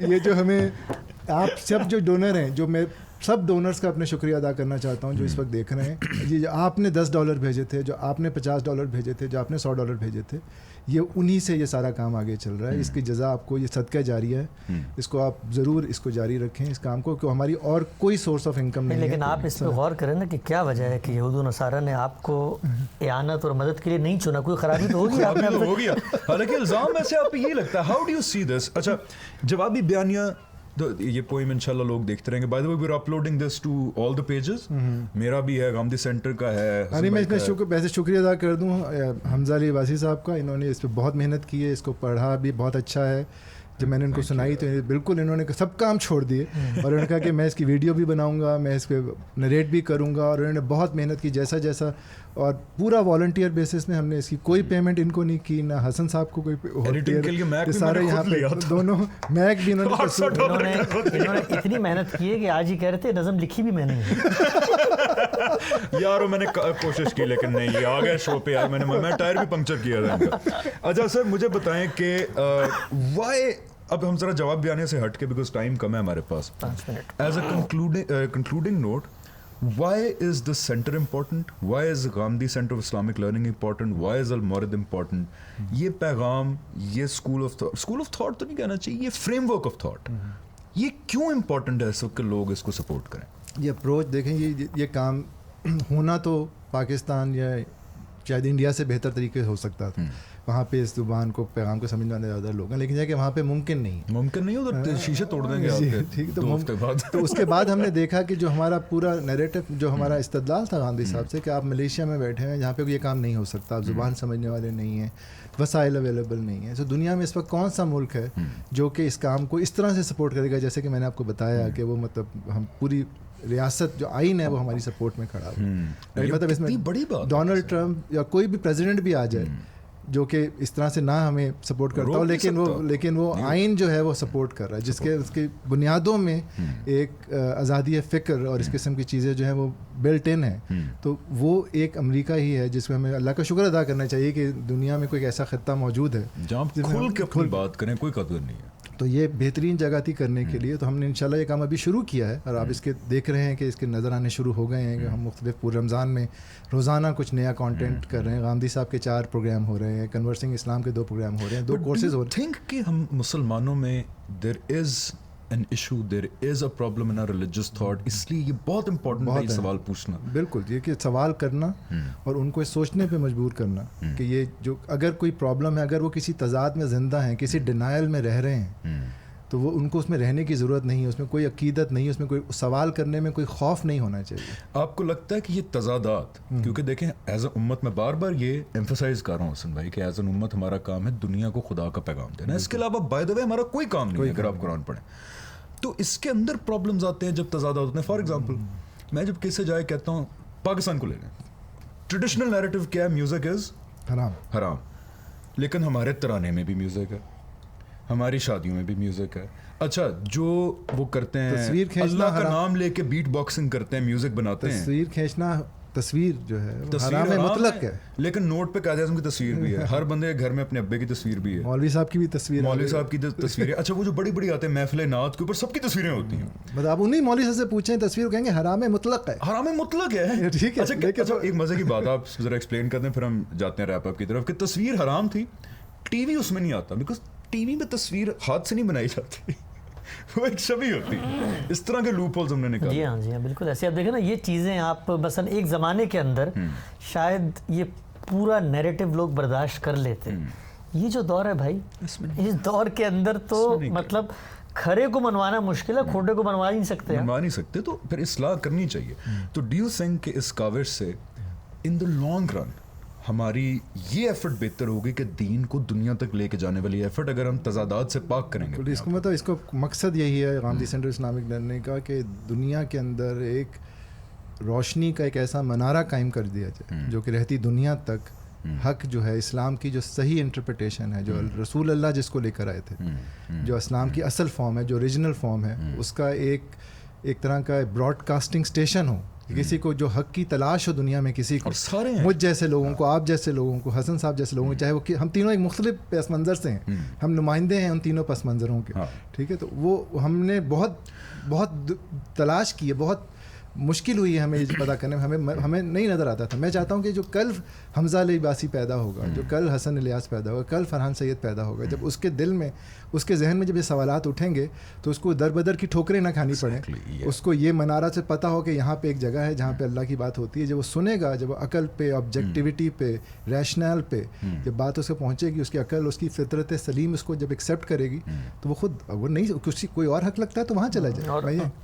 Speaker 3: یہ جو ہمیں آپ سب جو ڈونر ہیں، جو میں سب ڈونرز کا اپنے شکریہ ادا کرنا چاہتا ہوں جو اس وقت دیکھ رہے ہیں، یہ جو آپ نے $10 بھیجے تھے، جو آپ نے $50 بھیجے تھے، جو آپ نے $100 بھیجے تھے، یہ انہی سے یہ سارا کام آگے چل رہا ہے، اس کی جزا آپ کو، یہ صدقہ جاریہ ہے، اس کو آپ ضرور اس کو جاری رکھیں اس کام کو، کہ ہماری اور کوئی سورس آف انکم نہیں ہے۔
Speaker 2: لیکن آپ اس پہ غور کریں نا کہ کیا وجہ ہے کہ یہود و نصارہ نے آپ کو اعانت اور مدد کے لیے نہیں چنا، کوئی خرابی تو ہوگی آپ نے،
Speaker 4: ہو گیا، حالانکہ الزام ایسے آپ کو یہ لگتا ہے، ہاؤ ڈو یو سی دس؟ اچھا جوابی بیانیہ، یہ پوئم انشاءاللہ لوگ دیکھتے رہیں گے، by the way we are uploading this to all the pages, میرا بھی ہے، گامدی سینٹر کا ہے،
Speaker 3: میں اس میں ویسے شکریہ ادا کر دوں حمزہ علی عباسی صاحب کا، انہوں نے اس پہ بہت محنت کی ہے، اس کو پڑھا بھی بہت اچھا ہے، جب میں نے ان کو سنائی تو بالکل انہوں نے سب کام چھوڑ دیے اور انہوں نے کہا کہ میں اس کی ویڈیو بھی بناؤں گا، میں اس پہ نریٹ بھی کروں گا، اور انہوں نے بہت محنت کی جیسا، اور پورا والنٹیئر بیسس میں ہم نے اس کی کوئی پیمنٹ ان کو نہیں کی، نہ حسن صاحب کو کوئی، سارے یہاں پہ دونوں میک بھی انہوں نے
Speaker 2: اتنی محنت کی ہے کہ آج ہی کہہ رہے تھے نظم لکھی بھی میں نے
Speaker 4: یار، میں نے کوشش کی لیکن نہیں، یہ آ گیا شو پہ یار، میں ٹائر بھی پنکچر کیا تھا۔ اچھا سر مجھے بتائیں کہ وائی، اب ہم ذرا جواب بیانے سے ہٹ کے، بیکاز ٹائم کم ہے ہمارے پاس، as a concluding note, why is the center important? Why is Gandhi Center of Islamic Learning important? Why is Al-Mawrid important? یہ پیغام، یہ اسکول آف تھاٹ تو نہیں کہنا چاہیے، یہ فریم ورک آف تھاٹ، یہ کیوں امپورٹنٹ ہے سب کے لوگ اس کو سپورٹ کریں؟
Speaker 3: یہ اپروچ دیکھیں، یہ کام ہونا تو پاکستان یا شاید انڈیا سے بہتر طریقے سے ہو سکتا تھا، وہاں پہ اس زبان کو، پیغام کو سمجھنے والے زیادہ لوگ ہیں، لیکن یہ کہ وہاں پہ ممکن نہیں،
Speaker 4: ادھر شیشے توڑ دیں گے
Speaker 3: ٹھیک، تو اس کے بعد ہم نے دیکھا کہ جو ہمارا پورا نیریٹو، جو ہمارا استدلال تھا گاندھی صاحب سے، کہ آپ ملیشیا میں بیٹھے ہیں جہاں پہ یہ کام نہیں ہو سکتا، آپ زبان سمجھنے والے نہیں ہیں، وسائل اویلیبل نہیں ہیں، تو دنیا میں اس وقت کون سا ملک ہے جو کہ اس کام کو اس طرح سے سپورٹ کرے گا، جیسے کہ میں نے آپ کو بتایا کہ وہ مطلب ہم پوری ریاست جو آئین ہے وہ ہماری سپورٹ میں کھڑا ہو، مطلب اس میں
Speaker 4: بڑی بات،
Speaker 3: ڈونلڈ ٹرمپ یا کوئی بھی پریزیڈنٹ بھی آ جائے، جو کہ اس طرح سے نہ ہمیں سپورٹ کرتا ہو, لیکن وہ آئین جو ہے وہ سپورٹ کر رہا ہے, جس کے اس کی بنیادوں میں ایک آزادی فکر اور اس قسم کی چیزیں جو ہیں وہ بلٹ ان ہیں. تو وہ ایک امریکہ ہی ہے جس میں ہمیں اللہ کا شکر ادا کرنا چاہیے کہ دنیا میں کوئی ایسا خطہ موجود ہے
Speaker 4: جہاں کھل کے اپنی بات کریں, کوئی قدر نہیں ہے.
Speaker 3: تو یہ بہترین جگہ تھی کرنے کے لیے. تو ہم نے انشاءاللہ یہ کام ابھی شروع کیا ہے, اور آپ اس کے دیکھ رہے ہیں کہ اس کے نظر آنے شروع ہو گئے ہیں کہ ہم مختلف پورے رمضان میں روزانہ کچھ نیا کانٹینٹ کر رہے ہیں. غامدی صاحب کے 4 پروگرام ہو رہے ہیں, کنورسنگ اسلام کے 2 پروگرام ہو رہے ہیں, 2 کورسز ہو رہے ہیں.
Speaker 4: تھنک کہ ہم مسلمانوں میں دیر از an issue, there is a problem in our religious thought, اس لیے یہ بہت امپورٹنٹ ہے یہ سوال پوچھنا.
Speaker 3: بالکل, یہ کہ سوال کرنا اور ان کو سوچنے پہ مجبور کرنا کہ یہ جو اگر کوئی پرابلم ہے, اگر وہ کسی تضاد میں زندہ ہیں, کسی ڈینائل میں رہ رہے ہیں, تو وہ ان کو اس میں رہنے کی ضرورت نہیں ہے, اس میں کوئی عقیدت نہیں ہے, اس میں کوئی سوال کرنے میں کوئی خوف نہیں ہونا چاہیے.
Speaker 4: آپ کو لگتا ہے کہ یہ تضادات, کیونکہ دیکھیں ایز اے امت میں بار بار یہ ایمفسائز کر رہا ہوں حسن بھائی کہ ایز اے امت ہمارا کام ہے دنیا کو خدا کا پیغام دینا, اس کے علاوہ بائی دا وے ہمارا کوئی کام نہیں ہے اگر آپ قرآن پڑھیں. تو اس کے اندر پرابلمز آتے ہیں جب تضادات ہوتے ہیں. فار ایگزامپل میں جب کسی جائے کہتا ہوں پاکستان کو لے لیں, ٹریڈیشنل نیریٹو کیا ہے, میوزک از حرام, لیکن ہمارے ترانے میں بھی میوزک ہے, ہماری شادیوں میں بھی میوزک ہے. اچھا جو وہ کرتے ہیں اللہ کا نام لے کے بیٹ باکسنگ کرتے ہیں, میوزک بناتے ہیں,
Speaker 3: تصویر کھینچنا, تصویر جو ہے حرام مطلق ہے,
Speaker 4: لیکن نوٹ پہ قائد اعظم کی تصویر بھی ہے, ہر بندے کے گھر میں اپنے ابے کی تصویر بھی ہے,
Speaker 3: مولوی صاحب کی بھی تصویر,
Speaker 4: مولوی صاحب کی تصویر ہے. اچھا وہ جو بڑی بڑی آتے ہیں محفل نعت کے اوپر سب کی تصویریں ہوتی ہیں,
Speaker 3: مطلب آپ انہیں مولوی صاحب سے پوچھیں تصویر کہیں گے حرام مطلق ہے,
Speaker 4: حرام مطلق ہے.
Speaker 3: ٹھیک ہے.
Speaker 4: اچھا ایک مزے کی بات آپ ذرا ایکسپلین کرتے ہیں پھر ہم جاتے ہیں ریپ اپ کی طرف, کہ تصویر حرام تھی, ٹی وی اس میں نہیں آتا, بیکاز ٹی وی میں تصویر ہاتھ سے نہیں بنائی جاتی, وہ ایک شبیہ ہوتی ہے. اس طرح کے لوپ ہولز ہم نے نکالے.
Speaker 2: جی ہاں بالکل ایسے. آپ دیکھیں نا یہ چیزیں آپ مثلا ایک زمانے کے اندر شاید یہ پورا نیریٹو لوگ برداشت کر لیتے, یہ جو دور ہے بھائی, اس دور کے اندر تو مطلب کھرے کو منوانا مشکل ہے, کھوٹے کو منوا نہیں سکتے.
Speaker 4: تو پھر اصلاح کرنی چاہیے. تو ڈو یو تھنک کہ اس کاوش سے ان دا لانگ رن ہماری یہ ایفرٹ بہتر ہوگی کہ دین کو دنیا تک لے کے جانے والی ایفرٹ اگر ہم تضادات سے پاک کریں گے؟
Speaker 3: اس کو مطلب اس کو مقصد یہی ہے غامدی سینٹر اسلامک لرننگ کا کہ دنیا کے اندر ایک روشنی کا ایک ایسا منارہ قائم کر دیا جائے جو کہ رہتی دنیا تک حق جو ہے, اسلام کی جو صحیح انٹرپریٹیشن ہے, جو رسول اللہ جس کو لے کر آئے تھے, جو اسلام کی اصل فارم ہے, جو اوریجنل فارم ہے, اس کا ایک طرح کا براڈ کاسٹنگ اسٹیشن ہو. کسی کو جو حق کی تلاش ہو دنیا میں, کسی کو مجھ جیسے لوگوں کو, آپ جیسے لوگوں کو, حسن صاحب جیسے لوگوں کو, چاہے وہ ہم تینوں ایک مختلف پس منظر سے ہیں, ہم نمائندے ہیں ان تینوں پس منظروں کے, ٹھیک ہے. تو وہ ہم نے بہت تلاش کی ہے, بہت مشکل ہوئی ہے ہمیں یہ پتہ کرنے میں, ہمیں نہیں نظر آتا تھا. میں چاہتا ہوں کہ جو کل حمزہ علی عباسی پیدا ہوگا, جو کل حسن الیاس پیدا ہوگا, کل فرحان سید پیدا ہوگا, جب اس کے دل میں, اس کے ذہن میں جب یہ سوالات اٹھیں گے تو اس کو در بدر کی ٹھوکریں نہ کھانی پڑیں. اس کو یہ منارہ سے پتہ ہو کہ یہاں پہ ایک جگہ ہے جہاں پہ اللہ کی بات ہوتی ہے. جب وہ سنے گا, جب وہ عقل پہ, آبجیکٹیوٹی پہ, ریشنل پہ جب بات اس کو پہنچے گی, اس کی عقل, اس کی فطرت سلیم اس کو جب ایکسیپٹ کرے گی, تو وہ خود, وہ نہیں کوئی اور حق لگتا ہے تو وہاں چلا جائے.
Speaker 2: اور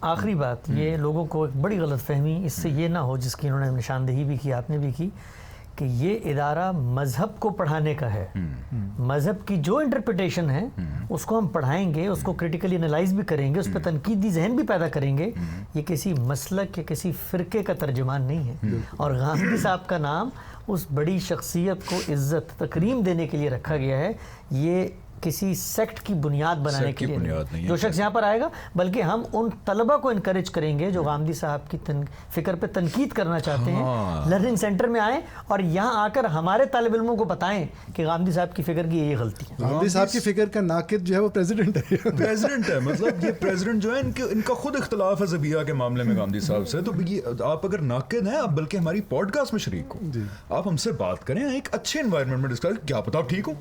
Speaker 2: آخری بات, یہ لوگوں کو ایک بڑی غلط فہمی اس سے یہ نہ ہو, جس کی انہوں نے نشاندہی بھی کی, آپ نے بھی کی, کہ یہ ادارہ مذہب کو پڑھانے کا ہے. مذہب کی جو انٹرپریٹیشن ہے اس کو ہم پڑھائیں گے, اس کو کریٹیکلی انالائز بھی کریں گے, اس پہ تنقیدی ذہن بھی پیدا کریں گے. یہ کسی مسلک یا کسی فرقے کا ترجمان نہیں ہے. اور غامدی صاحب کا نام اس بڑی شخصیت کو عزت تکریم دینے کے لیے رکھا گیا ہے, یہ کسی سیکٹ کی بنیاد بنانے کے لیے نہیں. جو شخص یہاں پر آئے گا, بلکہ ہم ان طلبہ کو انکریج کریں گے جو غامدی صاحب کی فکر پہ تنقید کرنا چاہتے ہیں, لرننگ سینٹر میں آئیں اور یہاں آ کر ہمارے طالب علموں کو بتائیں کہ غامدی صاحب کی فکر کی یہ غلطی ہے.
Speaker 3: غامدی صاحب کی فکر کا ناقد جو ہے وہ پریزیڈنٹ
Speaker 4: ہے. مطلب یہ پریزیڈنٹ جو ہے ان کا خود اختلاف ہے ذبیحہ کے معاملے میں غامدی صاحب سے. تو آپ اگر ناقد ہیں, آپ بلکہ ہماری پوڈ کاسٹ میں شریک ہو, آپ ہم سے بات کریں ایک اچھے انوائرمنٹ میں ڈسکس, کیا پتا آپ ٹھیک ہو.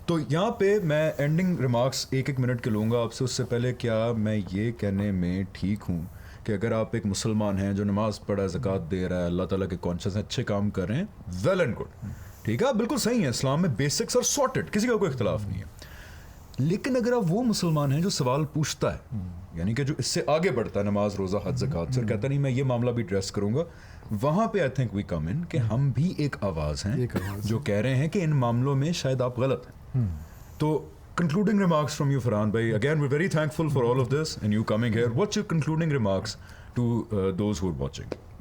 Speaker 4: تو یہاں پہ میں اینڈنگ ریمارکس 1 منٹ کے لوں گا آپ سے. اس سے پہلے کیا میں یہ کہنے میں ٹھیک ہوں کہ اگر آپ ایک مسلمان ہیں جو نماز پڑھا ہے, زکوٰۃ دے رہا ہے, اللہ تعالیٰ کے کانشیس ہیں, اچھے کام کر رہے ہیں, ویل اینڈ گڈ, ٹھیک ہے, بالکل صحیح ہے, اسلام میں بیسکس اور سارٹڈ, کسی کا کوئی اختلاف نہیں ہے. لیکن اگر آپ وہ مسلمان ہیں جو سوال پوچھتا ہے, یعنی کہ جو اس سے آگے بڑھتا ہے نماز, روزہ, حج, زکوٰۃ سے, اور کہتا نہیں میں یہ معاملہ بھی ایڈریس کروں گا, وہاں پہ آئی تھنک وی کم ان کہ ہم بھی ایک آواز ہیں جو کہہ رہے ہیں کہ ان معاملوں میں شاید آپ غلط ہیں. تو concluding remarks from you, Farhan bhai. Again, we're very thankful for all of this and you coming here. What's your concluding remarks to those who are watching?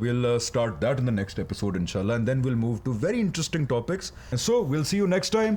Speaker 4: we'll start that in the next episode inshallah, and then we'll move to very interesting topics, and so we'll see you next time.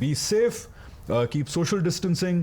Speaker 4: be safe, keep social distancing,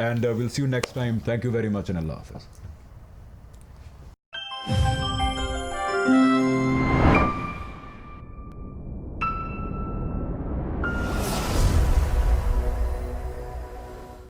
Speaker 4: and we'll see you next time. Thank you very much and Allah Hafiz.